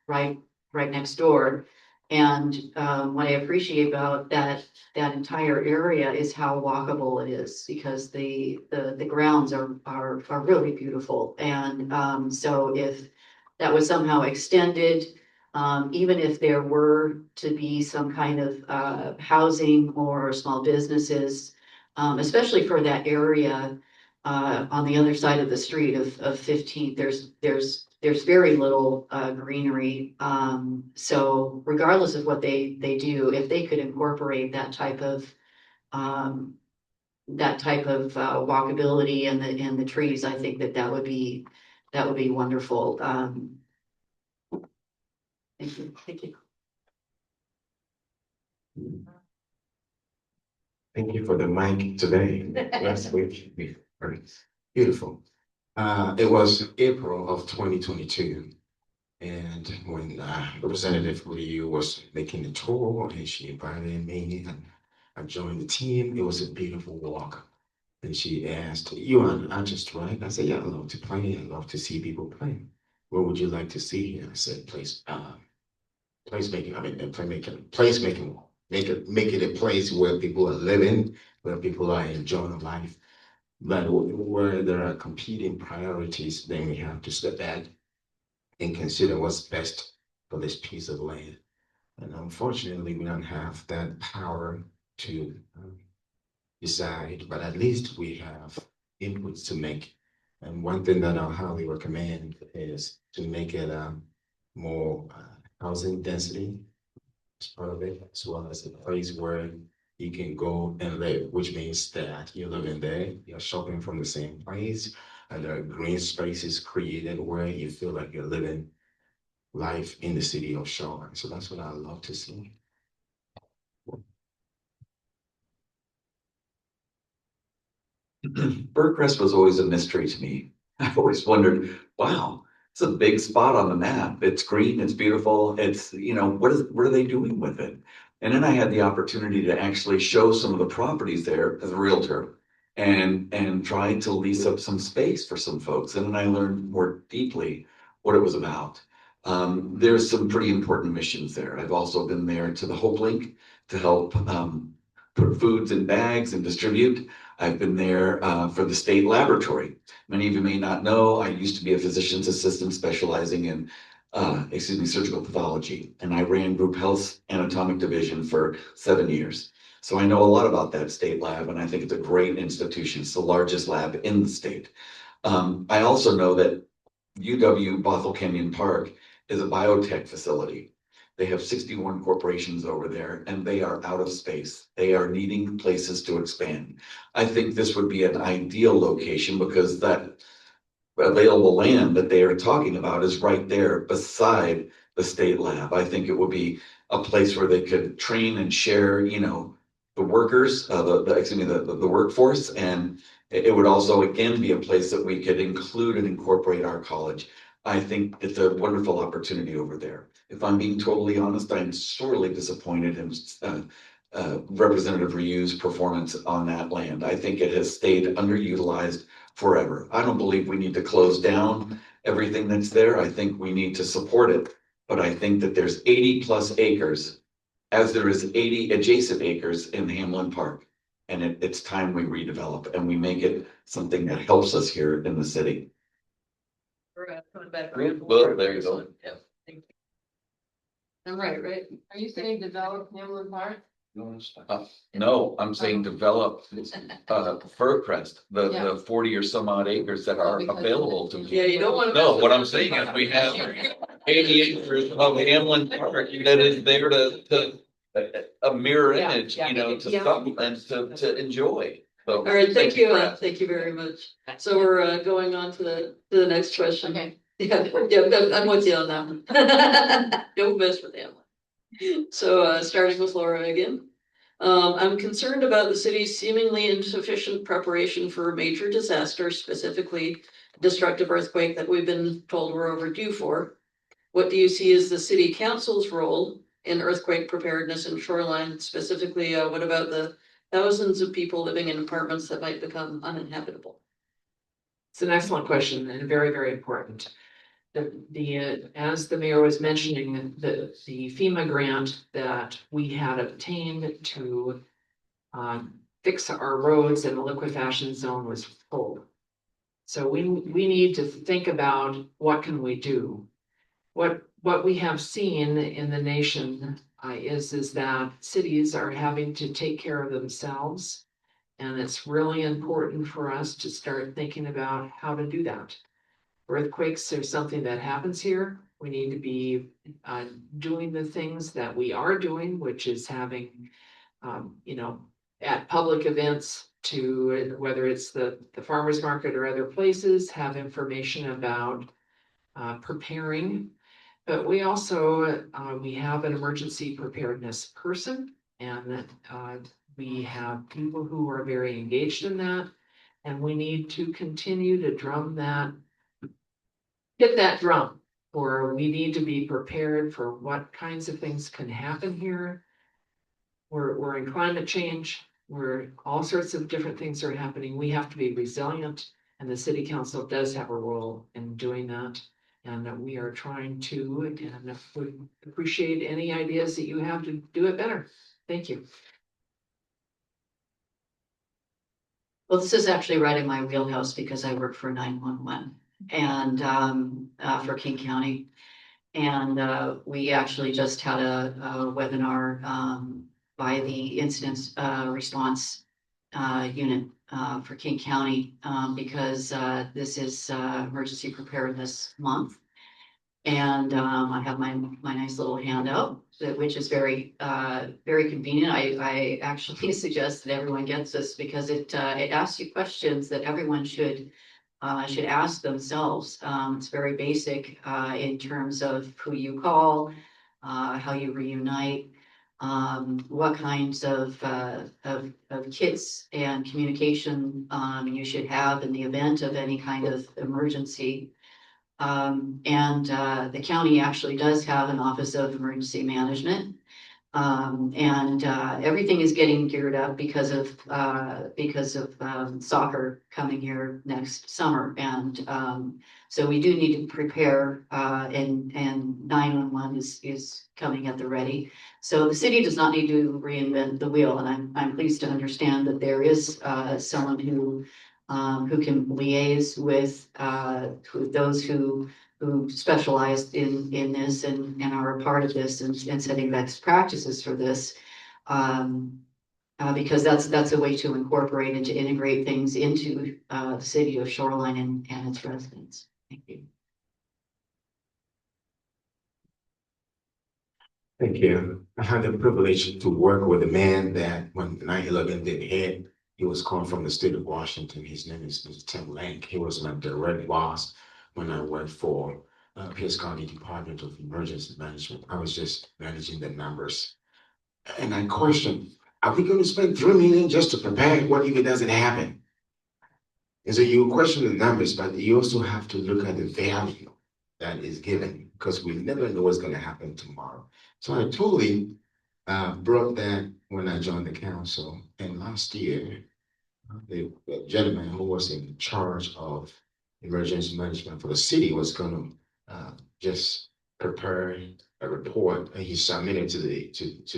right next door. And what I appreciate about that entire area is how walkable it is, because the grounds are really beautiful. And so if that was somehow extended, even if there were to be some kind of housing or small businesses, especially for that area on the other side of the street of 15th, there's very little greenery. So regardless of what they do, if they could incorporate um, that type of walkability and the trees, I think that would be wonderful. Thank you. Thank you. Thank you for the mic today. Last week, beautiful. It was April of 2022. And when Representative Liu was making the tour and she invited me and I joined the team, it was a beautiful walk. And she asked, "You are an artist, right?" I said, "Yeah, I love to play. I love to see people play. What would you like to see here?" I said, placemaking, I mean, placemaking, make it a place where people are living, where people are enjoying life. But where there are competing priorities, then we have to step back and consider what's best for this piece of land. And unfortunately, we don't have that power to decide, but at least we have inputs to make. And one thing that I highly recommend is to make it more housing density as part of it, as well as a place where you can go and live, which means that you're living there, you're shopping from the same place, and there are green spaces created where you feel like you're living life in the city of Charlotte. So that's what I love to see. Birdcrest was always a mystery to me. I've always wondered, wow, it's a big spot on the map. It's green, it's beautiful. It's, what are they doing with it? And then I had the opportunity to actually show some of the properties there as a realtor and try to lease up some space for some folks. And then I learned more deeply what it was about. There's some pretty important missions there. I've also been there to the Hope Link to help put foods in bags and distribute. I've been there for the state laboratory. Many of you may not know, I used to be a physician's assistant specializing in, surgical pathology. And I ran group health anatomic division for 7 years. So I know a lot about that state lab, and I think it's a great institution. It's the largest lab in the state. I also know that UW Bothell Canyon Park is a biotech facility. They have 61 corporations over there and they are out of space. They are needing places to expand. I think this would be an ideal location because that available land that they are talking about is right there beside the state lab. I think it would be a place where they could train and share, the workers, the workforce, and it would also again be a place that we could include and incorporate our college. I think it's a wonderful opportunity over there. If I'm being totally honest, I'm sorely disappointed in Representative Ryu's performance on that land. I think it has stayed underutilized forever. I don't believe we need to close down everything that's there. I think we need to support it. But I think that there's 80 plus acres, as there is 80 adjacent acres in Hamlin Park. And it's time we redevelop and we make it something that helps us here in the city. Coming back. Well, there you go. Yep. Thank you. I'm right? Are you saying develop Hamlin Park? No, I'm saying develop Fircrest, the 40 or some odd acres that are available to me. Yeah, you don't want to. No, what I'm saying is we have 80 acres of Hamlin Park that is there to a mirror Yeah, image, yeah, you know, to yeah. supplement, to enjoy. So, All right, thank you, Brad. thank you very much. So we're going on to the next question. Okay. Yeah, yeah, I'm with you on that one. Don't mess with them. So starting with Laura again. I'm concerned about the city's seemingly insufficient preparation for a major disaster, specifically destructive earthquake that we've been told we're overdue for. What do you see as the city council's role in earthquake preparedness and shoreline? Specifically, what about the thousands of people living in apartments that might become uninhabitable? It's an excellent question and very, very important. As the mayor was mentioning, the FEMA grant that we had obtained to fix our roads in the liquefaction zone was full. So we need to think about what can we do. What we have seen in the nation is that cities are having to take care of themselves. And it's really important for us to start thinking about how to do that. Earthquakes are something that happens here. We need to be doing the things that we are doing, which is having, at public events to, whether it's the farmer's market or other places, have information about preparing. But we also, we have an emergency preparedness person, and we have people who are very engaged in that. And we need to continue to hit that drum, or we need to be prepared for what kinds of things can happen here. We're in climate change, where all sorts of different things are happening. We have to be resilient, and the city council does have a role in doing that. And we are trying to, and we appreciate any ideas that you have to do it better. Thank you. Well, this is actually right in my wheelhouse because I work for 911 and for King County. And we actually just had a webinar by the incident response unit for King County because this is Emergency Preparedness Month. And I have my nice little handout, which is very convenient. I actually suggest that everyone gets this because it asks you questions that everyone should ask themselves. It's very basic in terms of who you call, how you reunite, what kinds of kits and communication you should have in the event of any kind of emergency. And the county actually does have an Office of Emergency Management. And everything is getting geared up because of soccer coming here next summer. And so we do need to prepare and 911 is coming at the ready. So the city does not need to reinvent the wheel. And I'm pleased to understand that there is someone who can liaise with those who specialize in this and are a part of this and setting best practices for this. Because that's a way to incorporate and to integrate things into the city of Shoreline and its residents. Thank you. Thank you. I had the privilege to work with a man that when 9/11 did hit, he was calling from the state of Washington. His name is Tim Lank. He was my direct boss when I worked for Pierce County Department of Emergency Management. I was just managing the numbers. And I questioned, are we going to spend $3 million just to prepare? What if it doesn't happen? And so you question the numbers, but you also have to look at the value that is given because we never know what's going to happen tomorrow. So I totally brought that when I joined the council. And last year, the gentleman who was in charge of emergency management for the city was going to just prepare a report, and he submitted to the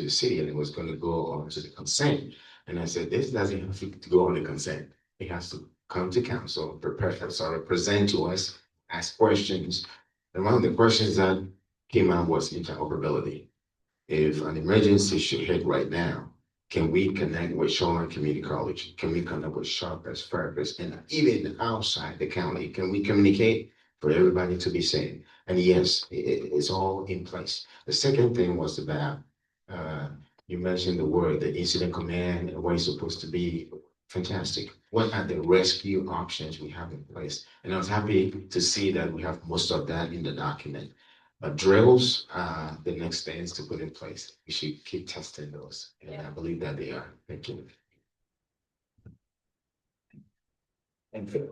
city, and it was going to go on to the consent. And I said, this doesn't have to go on the consent. It has to come to council, present to us, ask questions. And one of the questions that came out was interoperability. If an emergency should hit right now, can we connect with Shoreline Community College? Can we connect with Sharpest, Fairfax, and even outside the county? Can we communicate for everybody to be safe? And yes, it's all in place. The second thing was about You mentioned the word, the incident command and where it's supposed to be. Fantastic. What are the rescue options we have in place? And I was happy to see that we have most of that in the document. Drills, the next things to put in place. We should keep testing those. And I believe that they are. Thank you. And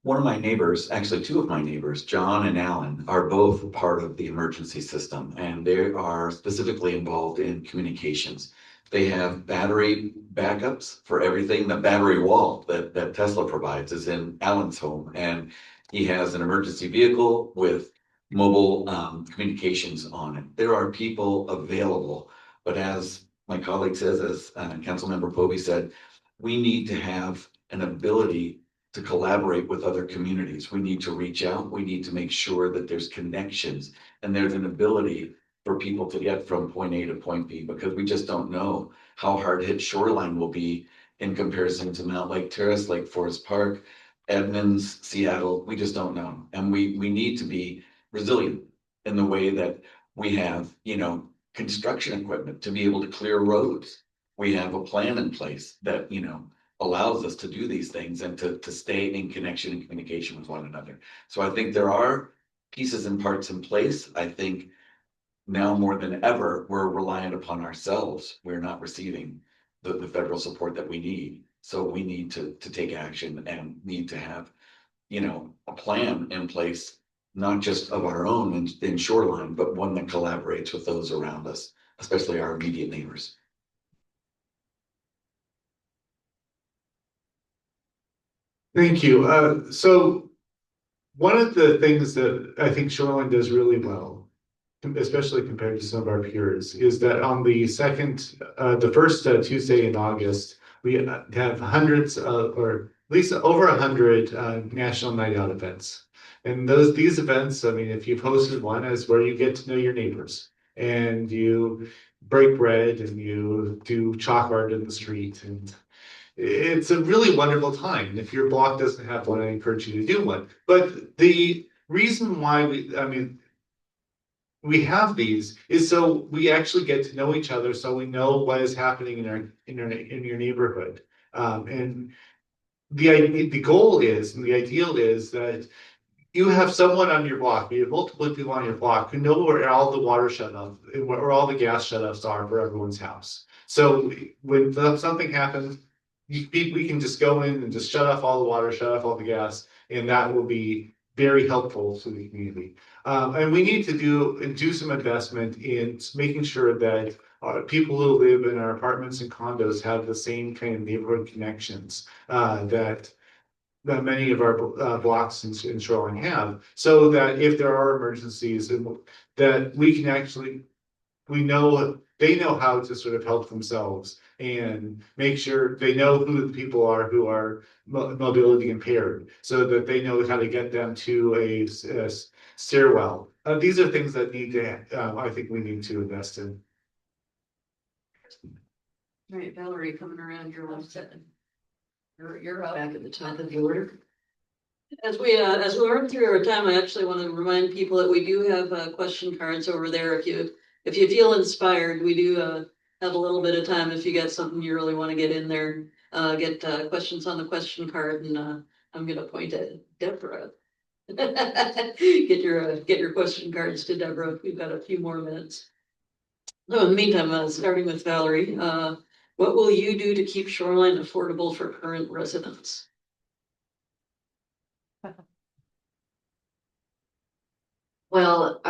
one of my neighbors, actually two of my neighbors, John and Alan, are both part of the emergency system, and they are specifically involved in communications. They have battery backups for everything. The battery wall that Tesla provides is in Alan's home, and he has an emergency vehicle with mobile communications on it. There are people available, but as my colleague says, as Councilmember Povey said, we need to have an ability to collaborate with other communities. We need to reach out. We need to make sure that there's connections and there's an ability for people to get from point A to point B, because we just don't know how hard hit shoreline will be in comparison to Mount Lake Terrace, Lake Forest Park, Edmonds, Seattle. We just don't know. And we need to be resilient in the way that we have, construction equipment to be able to clear roads. We have a plan in place that, allows us to do these things and to stay in connection and communication with one another. So I think there are pieces and parts in place. I think now more than ever, we're reliant upon ourselves. We're not receiving the federal support that we need. So we need to take action and need to have, a plan in place, not just of our own in shoreline, but one that collaborates with those around us, especially our immediate neighbors. Thank you. So one of the things that I think Shoreline does really well, especially compared to some of our peers, is that on the first Tuesday in August, we have hundreds of, or at least over 100 National Night Out events. And these events, I mean, if you've hosted one, is where you get to know your neighbors and you break bread and you do chalk art in the street, and it's a really wonderful time. And if your block doesn't have one, I encourage you to do one. But the reason why we have these is so we actually get to know each other, so we know what is happening in your neighborhood. And the goal is, and the ideal is that you have someone on your block, you have multiple people on your block who know where all the water shut off, where all the gas shut offs are for everyone's house. So when something happens, we can just go in and just shut off all the water, shut off all the gas, and that will be very helpful to the community. And we need to do some investment in making sure that people who live in our apartments and condos have the same kind of neighborhood connections that many of our blocks in Shoreline have, so that if there are emergencies, that we can actually, they know how to sort of help themselves and make sure they know who the people are who are mobility impaired, so that they know how to get them to a stairwell. These are things that I think we need to invest in. All right, Valerie, coming around your left side. You're up back at the top of the order. As we run through our time, I actually want to remind people that we do have question cards over there. If you feel inspired, we do have a little bit of time. If you got something you really want to get in there, get questions on the question card, and I'm gonna point at Deborah. Get your question cards to Deborah. We've got a few more minutes. So in the meantime, starting with Valerie, what will you do to keep Shoreline affordable for current residents? Well,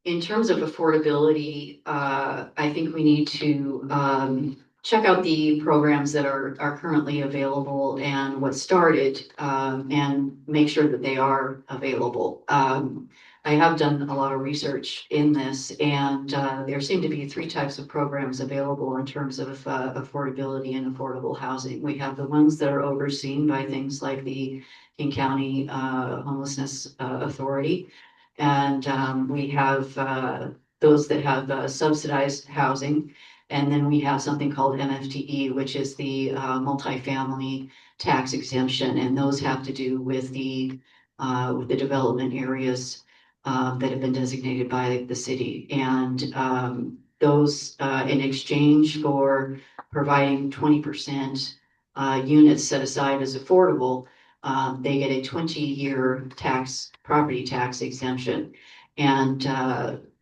in terms of affordability, I think we need to check out the programs that are currently available and what started, and make sure that they are available. I have done a lot of research in this, and there seem to be three types of programs available in terms of affordability and affordable housing. We have the ones that are overseen by things like the King County Homelessness Authority. And we have those that have subsidized housing. And then we have something called MFTE, which is the multifamily tax exemption. And those have to do with the development areas that have been designated by the city. And those, in exchange for providing 20% units set aside as affordable, they get a 20-year property tax exemption. And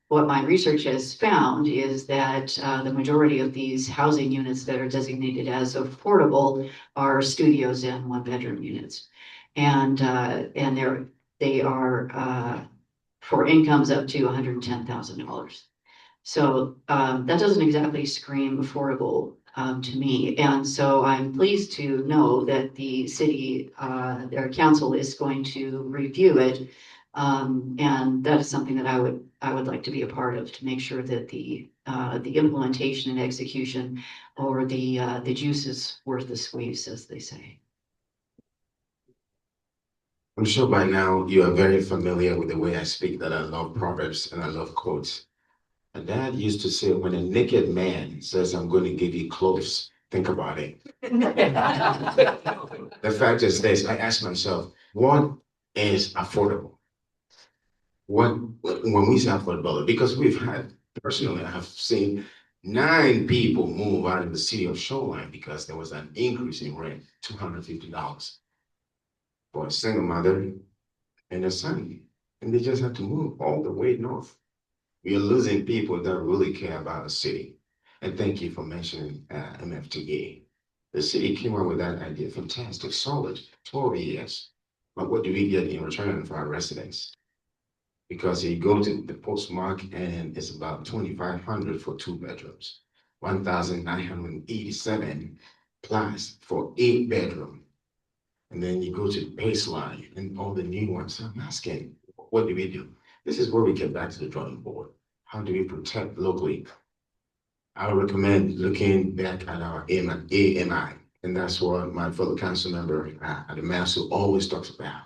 what my research has found is that the majority of these housing units that are designated as affordable are studios and one-bedroom units. And they are for incomes up to $110,000. So that doesn't exactly scream affordable to me. And so I'm pleased to know that the city, their council is going to review it. And that is something that I would like to be a part of to make sure that the implementation and execution or the juice is worth the squeeze, as they say. I'm sure by now you are very familiar with the way I speak, that I love proverbs and I love quotes. My dad used to say, when a naked man says, I'm going to give you clothes, think about it. The fact is this, I ask myself, what is affordable? When we say affordability, because personally, I have seen 9 people move out of the city of Shoreline because there was an increase in rent, $250 for a single mother and a son. And they just had to move all the way north. We are losing people that really care about the city. And thank you for mentioning MFTA. The city came up with that idea, fantastic, solid, 12 years. But what do we get in return for our residents? Because you go to the postmark and it's about 2,500 for 2 bedrooms, 1,987 plus for 8 bedroom. And then you go to the baseline and all the new ones. So I'm asking, what do we do? This is where we get back to the drawing board. How do we protect locally? I would recommend looking back at our AMI, and that's what my fellow council member at the Master always talks about.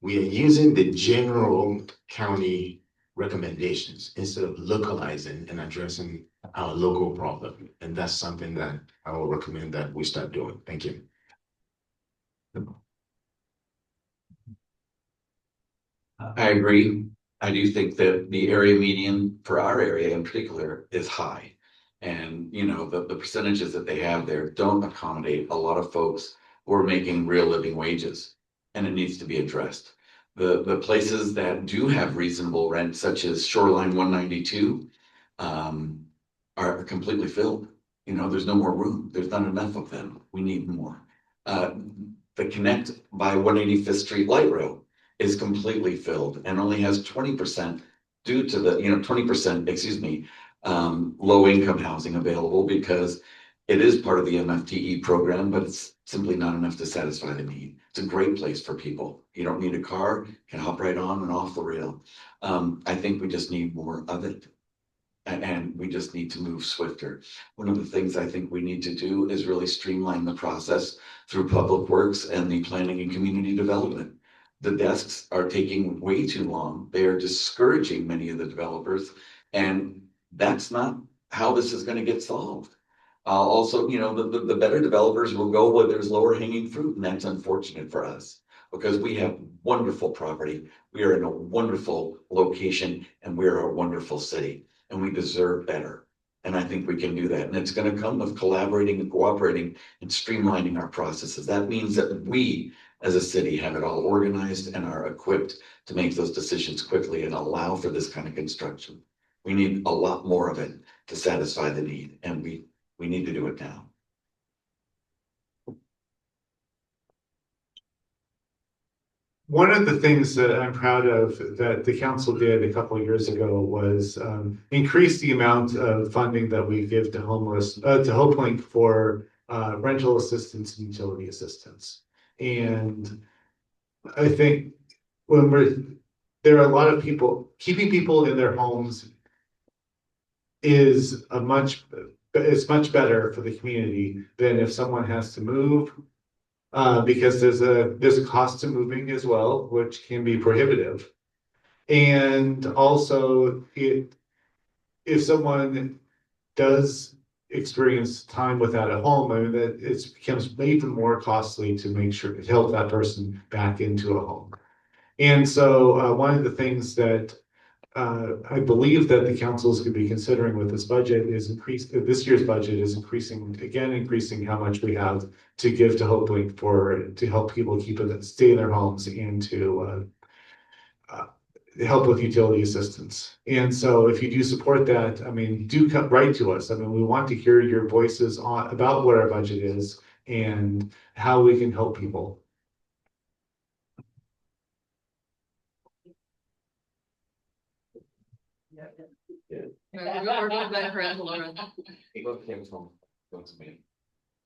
We are using the general county recommendations instead of localizing and addressing our local problem. And that's something that I will recommend that we start doing. Thank you. I agree. I do think that the area median for our area in particular is high. And, you know, the percentages that they have there don't accommodate a lot of folks who are making real living wages. And it needs to be addressed. The places that do have reasonable rent, such as Shoreline 192, are completely filled. You know, there's no more room. There's not enough of them. We need more. The Connect by 185th Street Light Rail is completely filled and only has 20% due to the, 20%, excuse me, low income housing available because it is part of the MFTE program, but it's simply not enough to satisfy the need. It's a great place for people. You don't need a car, you can hop right on and off the rail. I think we just need more of it. And we just need to move swifter. One of the things I think we need to do is really streamline the process through public works and the planning and community development. The desks are taking way too long. They are discouraging many of the developers, and that's not how this is going to get solved. Also, the better developers will go where there's lower hanging fruit, and that's unfortunate for us because we have wonderful property. We are in a wonderful location, and we are a wonderful city. And we deserve better. And I think we can do that. And it's going to come with collaborating and cooperating and streamlining our processes. That means that we as a city have it all organized and are equipped to make those decisions quickly and allow for this kind of construction. We need a lot more of it to satisfy the need, and we need to do it now. One of the things that I'm proud of that the council did a couple of years ago was increase the amount of funding that we give to HopeLink for rental assistance and utility assistance. And I think there are a lot of people, keeping people in their homes is much better for the community than if someone has to move. Because there's a cost to moving as well, which can be prohibitive. And also if someone does experience time without a home, I mean, that it becomes even more costly to make sure to help that person back into a home. And so one of the things that I believe that the council is going to be considering with this budget is this year's budget is increasing how much we have to give to Hopelink to help people stay in their homes and to help with utility assistance. And so if you do support that, I mean, do come write to us. I mean, we want to hear your voices about what our budget is and how we can help people.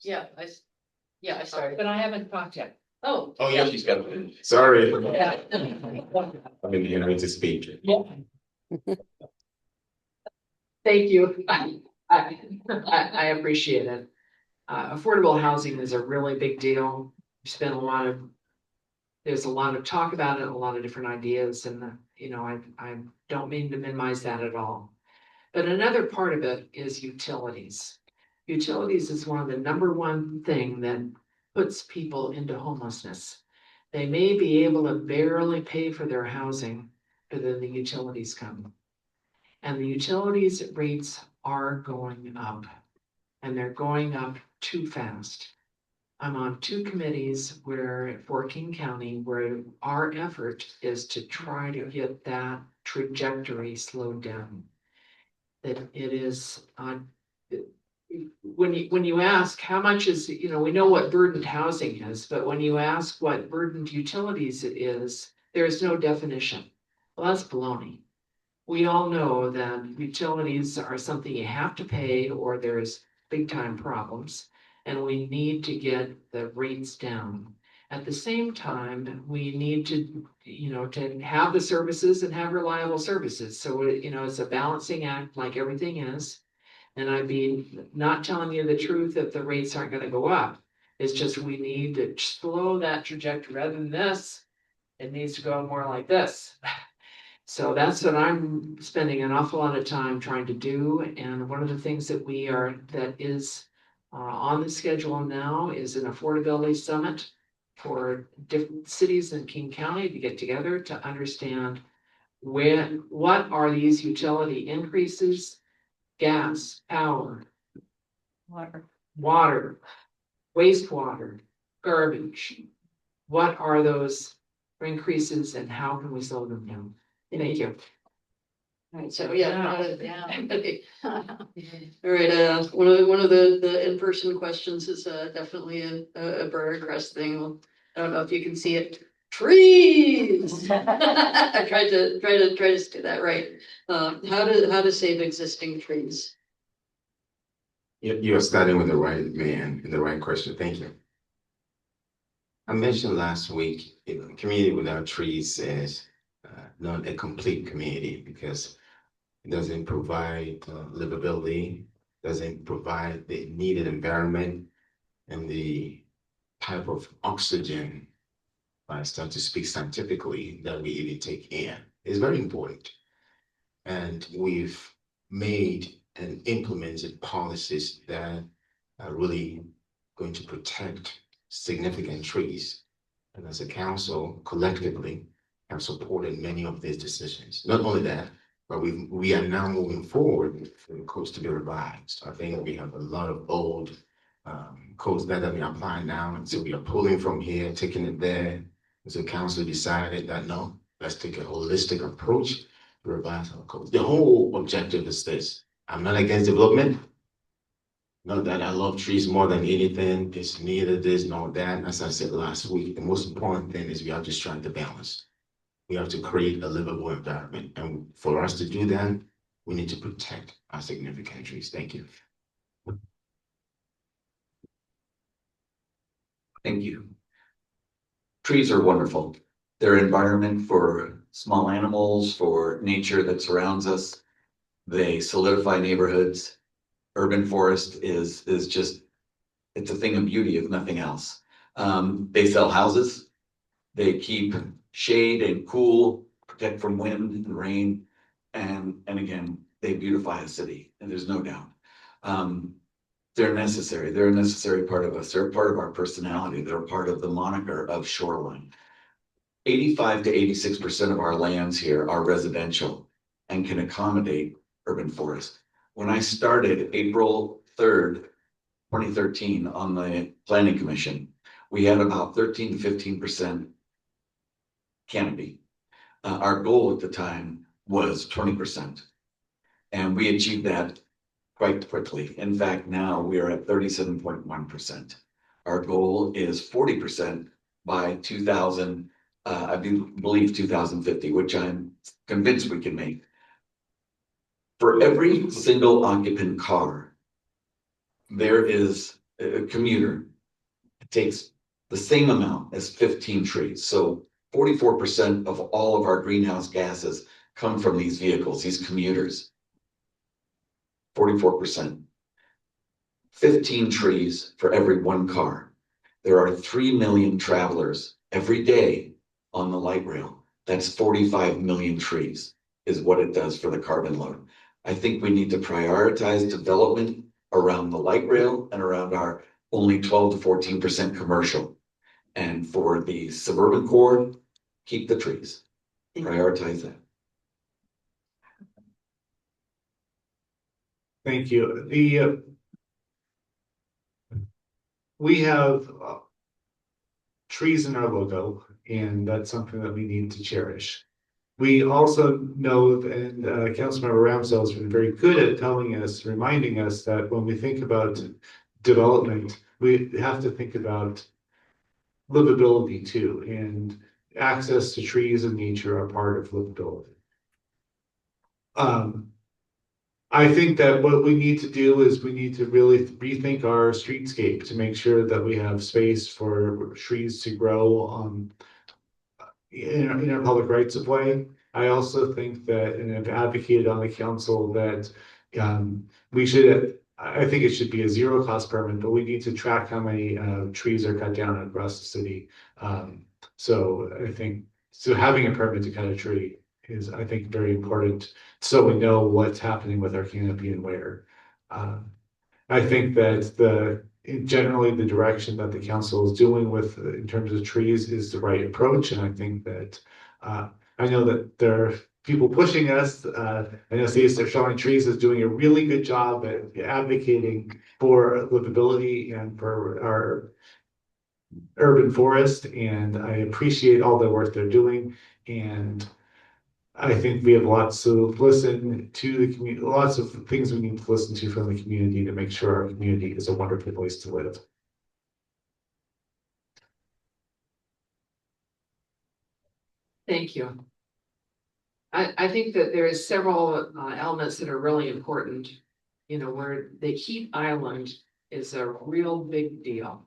Yeah, I started. But I haven't talked yet. Oh. Oh, yeah, she's got it. Sorry. Yeah. I'm in here to speak. Thank you. I appreciate it. Affordable housing is a really big deal. There's a lot of talk about it, a lot of different ideas, and I don't mean to minimize that at all. But another part of it is utilities. Utilities is one of the number one thing that puts people into homelessness. They may be able to barely pay for their housing, but then the utilities come. And the utilities rates are going up, and they're going up too fast. I'm on 2 committees for King County, where our effort is to try to get that trajectory slowed down. That it is when you ask how much is, we know what burdened housing is, but when you ask what burdened utilities it is, there is no definition. Well, that's baloney. We all know that utilities are something you have to pay or there's big time problems, and we need to get the rates down. At the same time, we need to, to have the services and have reliable services. So, it's a balancing act like everything is. And I'd be not telling you the truth if the rates aren't going to go up. It's just we need to slow that trajectory rather than this. It needs to go more like this. So that's what I'm spending an awful lot of time trying to do. And one of the things that is on the schedule now is an affordability summit for different cities in King County to get together to understand what are these utility increases, gas, power, water, wastewater, garbage. What are those increases and how can we slow them down? Thank you. All right, so yeah. Yeah. All right, one of the in-person questions is definitely a Burger Crest thing. I don't know if you can see it. Trees. I tried to do that right. How to save existing trees. You're starting with the right man and the right question. Thank you. I mentioned last week, a community without trees is not a complete community because it doesn't provide livability, doesn't provide the needed environment and the type of oxygen, if I start to speak scientifically, that we even take in. It's very important. And we've made and implemented policies that are really going to protect significant trees. And as a council, collectively, have supported many of these decisions. Not only that, but we are now moving forward for the codes to be revised. I think we have a lot of old codes that have been applied now, and so we are pulling from here, taking it there. And so council decided that no, let's take a holistic approach to revise our codes. The whole objective is this: I'm not against development. Not that I love trees more than anything. It's neither this nor that. As I said last week, the most important thing is we have to strike the balance. We have to create a livable environment. And for us to do that, we need to protect our significant trees. Thank you. Thank you. Trees are wonderful. They're environment for small animals, for nature that surrounds us. They solidify neighborhoods. Urban forest is just, it's a thing of beauty if nothing else. They sell houses. They keep shade and cool, protect from wind and rain. And again, they beautify a city, and there's no doubt. They're necessary. They're a necessary part of us. They're part of our personality. They're part of the moniker of Shoreline. 85 to 86% of our lands here are residential. and can accommodate urban forest. When I started April 3rd, 2013 on the planning commission, we had about 13 to 15% canopy. Our goal at the time was 20%. And we achieved that quite quickly. In fact, now we are at 37.1%. Our goal is 40% by 2000, I believe 2050, which I'm convinced we can make. For every single occupant car, there is a commuter. It takes the same amount as 15 trees. So 44% of all of our greenhouse gases come from these vehicles, these commuters. 44%. 15 trees for every one car. There are 3 million travelers every day on the light rail. That's 45 million trees is what it does for the carbon load. I think we need to prioritize development around the light rail and around our only 12 to 14% commercial. And for the suburban core, keep the trees. Prioritize that. Thank you. We have trees in our logo, and that's something that we need to cherish. We also know, and Councilmember Ramsdell has been very good at telling us, reminding us that when we think about development, we have to think about livability too, and access to trees and nature are part of livability. I think that what we need to do is we need to really rethink our streetscape to make sure that we have space for trees to grow in our public rights of way. I also think that, and I've advocated on the council that we should, I think it should be a zero cost permit, but we need to track how many trees are cut down across the city. So I think, so having a permit to cut a tree is, I think, very important, so we know what's happening with our canopy and where. I think that generally the direction that the council is doing with in terms of trees is the right approach, and I think that I know that there are people pushing us. I know Cesar Showing Trees is doing a really good job at advocating for livability and for our urban forest, and I appreciate all the work they're doing. And I think we have lots to listen to the community, lots of things we need to listen to from the community to make sure our community is a wonderful place to live. Thank you. I think that there is several elements that are really important, you know, where the heat island is a real big deal.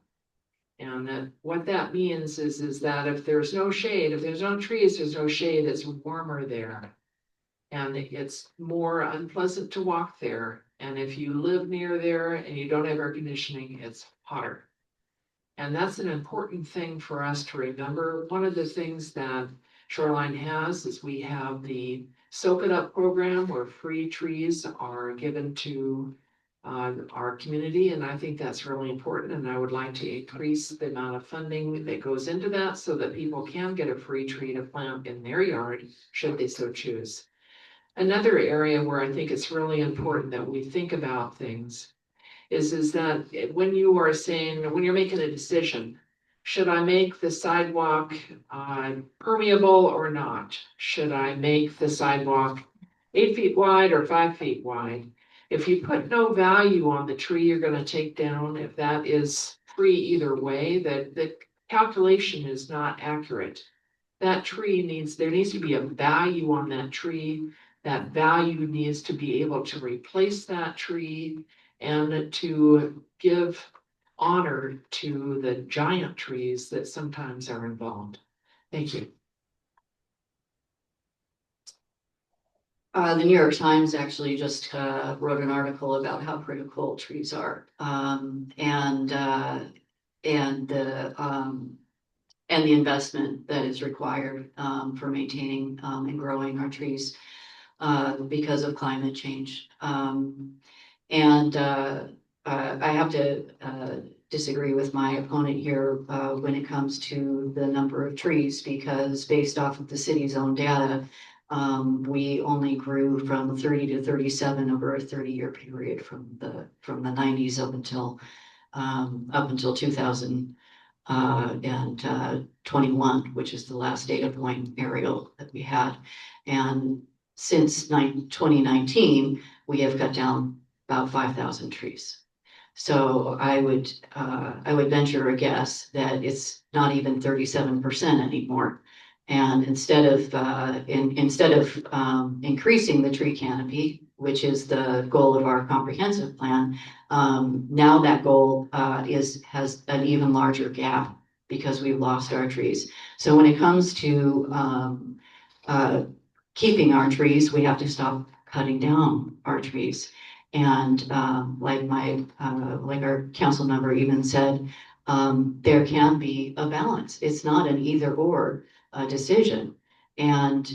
And what that means is that if there's no shade, if there's no trees, there's no shade, it's warmer there. And it's more unpleasant to walk there. And if you live near there and you don't have air conditioning, it's hotter. And that's an important thing for us to remember. One of the things that Shoreline has is we have the Soak It Up program where free trees are given to our community, and I think that's really important, and I would like to increase the amount of funding that goes into that so that people can get a free tree to plant in their yard should they so choose. Another area where I think it's really important that we think about things is that when you are saying, when you're making a decision, should I make the sidewalk permeable or not? Should I make the sidewalk 8 feet wide or 5 feet wide? If you put no value on the tree you're going to take down, if that is free either way, that the calculation is not accurate. That tree there needs to be a value on that tree. That value needs to be able to replace that tree and to give honor to the giant trees that sometimes are involved. Thank you. The New York Times actually just wrote an article about how critical trees are, and the investment that is required for maintaining and growing our trees because of climate change. I have to disagree with my opponent here when it comes to the number of trees, because based off of the city's own data, we only grew from 30 to 37 over a 30-year period from the 90s up until 2000 and 21, which is the last data point aerial that we had. And since 2019, we have cut down about 5,000 trees. So I would venture a guess that it's not even 37% anymore. And instead of increasing the tree canopy, which is the goal of our comprehensive plan, now that goal has an even larger gap because we've lost our trees. So when it comes to keeping our trees, we have to stop cutting down our trees. And like our council member even said, there can be a balance. It's not an either or decision. And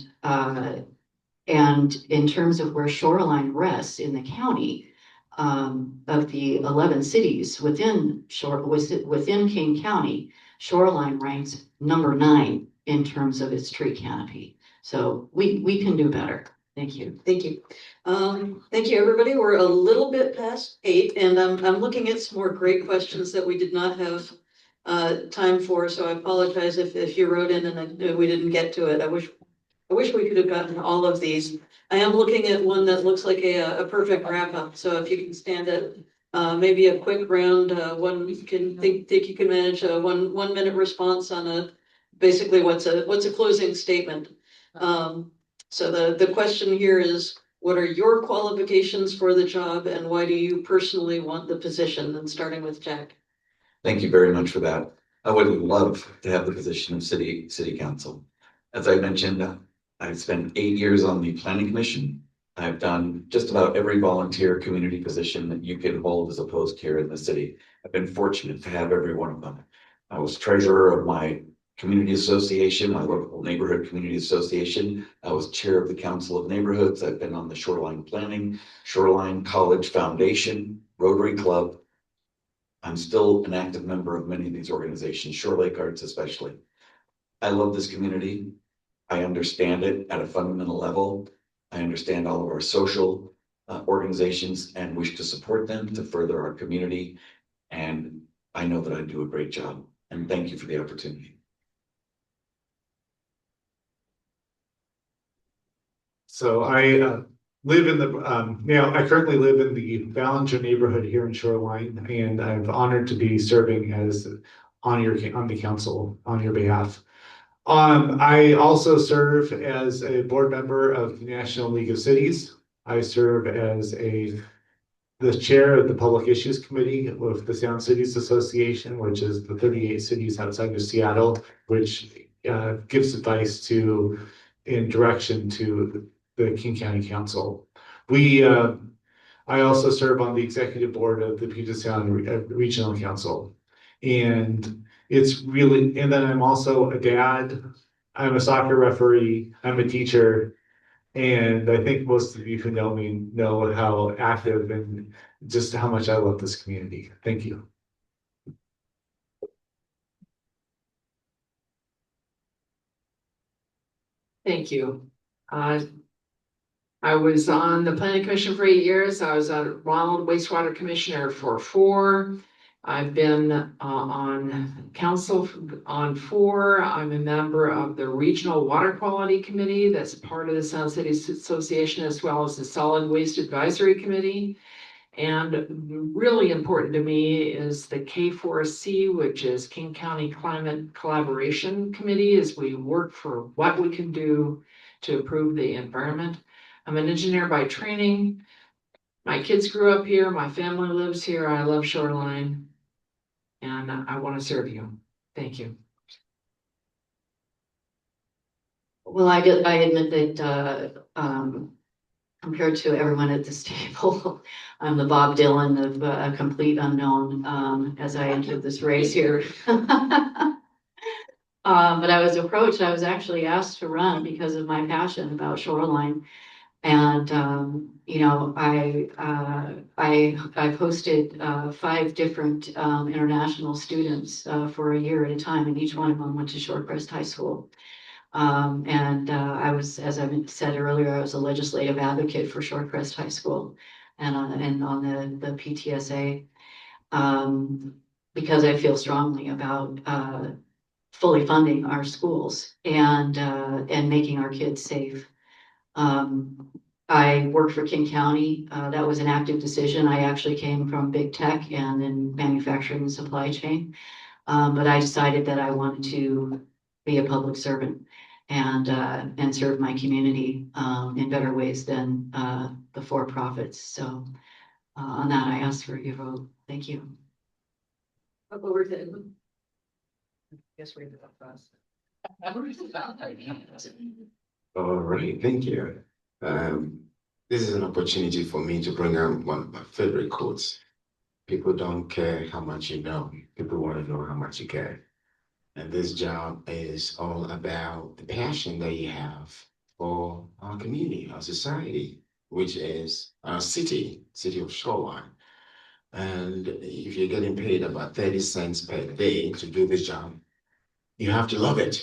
in terms of where shoreline rests in the county, of the 11 cities within King County, shoreline ranks number 9 in terms of its tree canopy. So we can do better. Thank you. Thank you. Thank you, everybody. We're a little bit past 8, and I'm looking at some more great questions that we did not have time for. So I apologize if you wrote in and we didn't get to it. I wish we could have gotten all of these. I am looking at one that looks like a perfect wrap up. So if you can stand it, maybe a quick round. One you can think you can manage a 1 minute response on basically what's a closing statement. So the question here is, what are your qualifications for the job and why do you personally want the position? And starting with Jack. Thank you very much for that. I would love to have the position of city council. As I mentioned, I've spent 8 years on the planning commission. I've done just about every volunteer community position that you can hold as a post here in the city. I've been fortunate to have every one of them. I was treasurer of my community association, my local neighborhood community association. I was chair of the Council of Neighborhoods. I've been on the Shoreline Planning, Shoreline College Foundation, Rotary Club. I'm still an active member of many of these organizations, Shore Lake Arts especially. I love this community. I understand it at a fundamental level. I understand all of our social organizations and wish to support them to further our community. And I know that I do a great job. And thank you for the opportunity. So I live in the I currently live in the Ballinger neighborhood here in Shoreline, and I'm honored to be serving as on the council on your behalf. I also serve as a board member of the National League of Cities. I serve as the chair of the Public Issues Committee with the Sound Cities Association, which is the 38 cities outside of Seattle, which gives advice to and direction to the King County Council. I also serve on the executive board of the Puget Sound Regional Council. And and then I'm also a dad. I'm a soccer referee. I'm a teacher. And I think most of you who know me know how active and just how much I love this community. Thank you. Thank you. I was on the planning commission for 8 years. I was a Ronald wastewater commissioner for 4. I've been on council on 4. I'm a member of the Regional Water Quality Committee that's part of the Sound Cities Association, as well as the Solid Waste Advisory Committee. And really important to me is the K4C, which is King County Climate Collaboration Committee, as we work for what we can do to improve the environment. I'm an engineer by training. My kids grew up here. My family lives here. I love Shoreline. And I want to serve you. Thank you. Well, I admit that compared to everyone at this table, I'm the Bob Dylan of a complete unknown as I entered this race here. But I was approached. I was actually asked to run because of my passion about Shoreline. And I've hosted 5 different international students for a year at a time, and each one of them went to Shorecrest High School. I was, as I said earlier, I was a legislative advocate for Shorecrest High School and on the PTSA. Because I feel strongly about fully funding our schools and making our kids safe. I worked for King County. That was an active decision. I actually came from big tech and in manufacturing and supply chain. But I decided that I wanted to be a public servant and serve my community in better ways than the for-profits. So on that, I ask for your vote. Thank you. I'll go over to Edwin. Guess read it up fast. All right, thank you. This is an opportunity for me to bring out one of my favorite quotes. People don't care how much you know. People want to know how much you care. And this job is all about the passion that you have for our community, our society, which is our city of Shoreline. And if you're getting paid about 30 cents per day to do this job, you have to love it.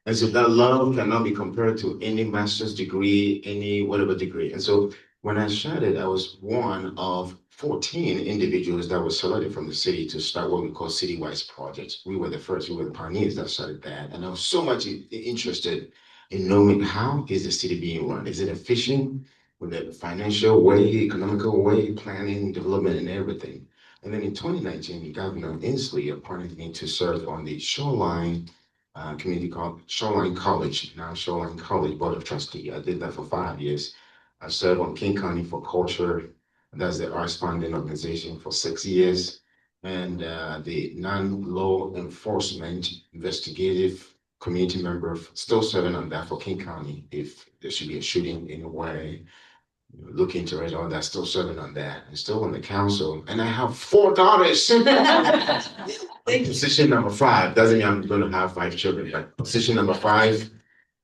And so that love cannot be compared to any master's degree, any whatever degree. And so when I started, I was one of 14 individuals that were selected from the city to start what we call city-wise projects. We were the first, we were the pioneers that started that. And I was so much interested in knowing how is the city being run? Is it efficient with a financial way, economical way, planning, development, and everything? And then in 2019, Governor Inslee appointed me to serve on the Shoreline community called Shoreline College, now Shoreline College Board of Trustee. I did that for 5 years. I served on King County for Culture, that's the arts funding organization, for 6 years. And the non-law enforcement investigative community member, still serving on that for King County. If there should be a shooting anywhere, look into it, all that, still serving on that, and still on the council. And I have 4 daughters. Position number 5 doesn't mean I'm going to have 5 children, but position number 5,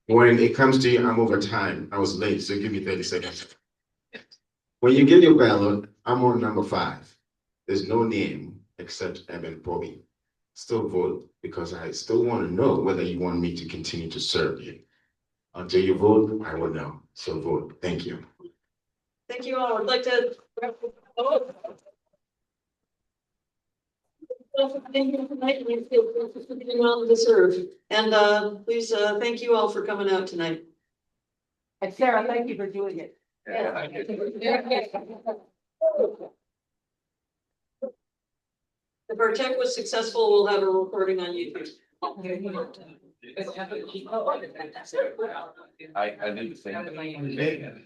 when it comes to you, I'm over time. I was late, so give me 30 seconds. When you get your ballot, I'm on number 5. There's no name except Eben Bobby. Still vote because I still want to know whether you want me to continue to serve you. Until you vote, I will know. So vote. Thank you. Thank you all. I'd like to. Thank you tonight. We feel well deserved. And please thank you all for coming out tonight. And Sarah, thank you for doing it. If our tech was successful, we'll have a recording on YouTube. I did the same thing.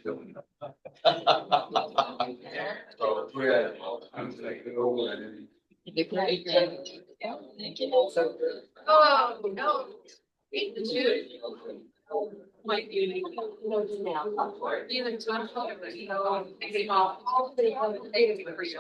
Oh, no. Might be. Either to, you know, all the data for you.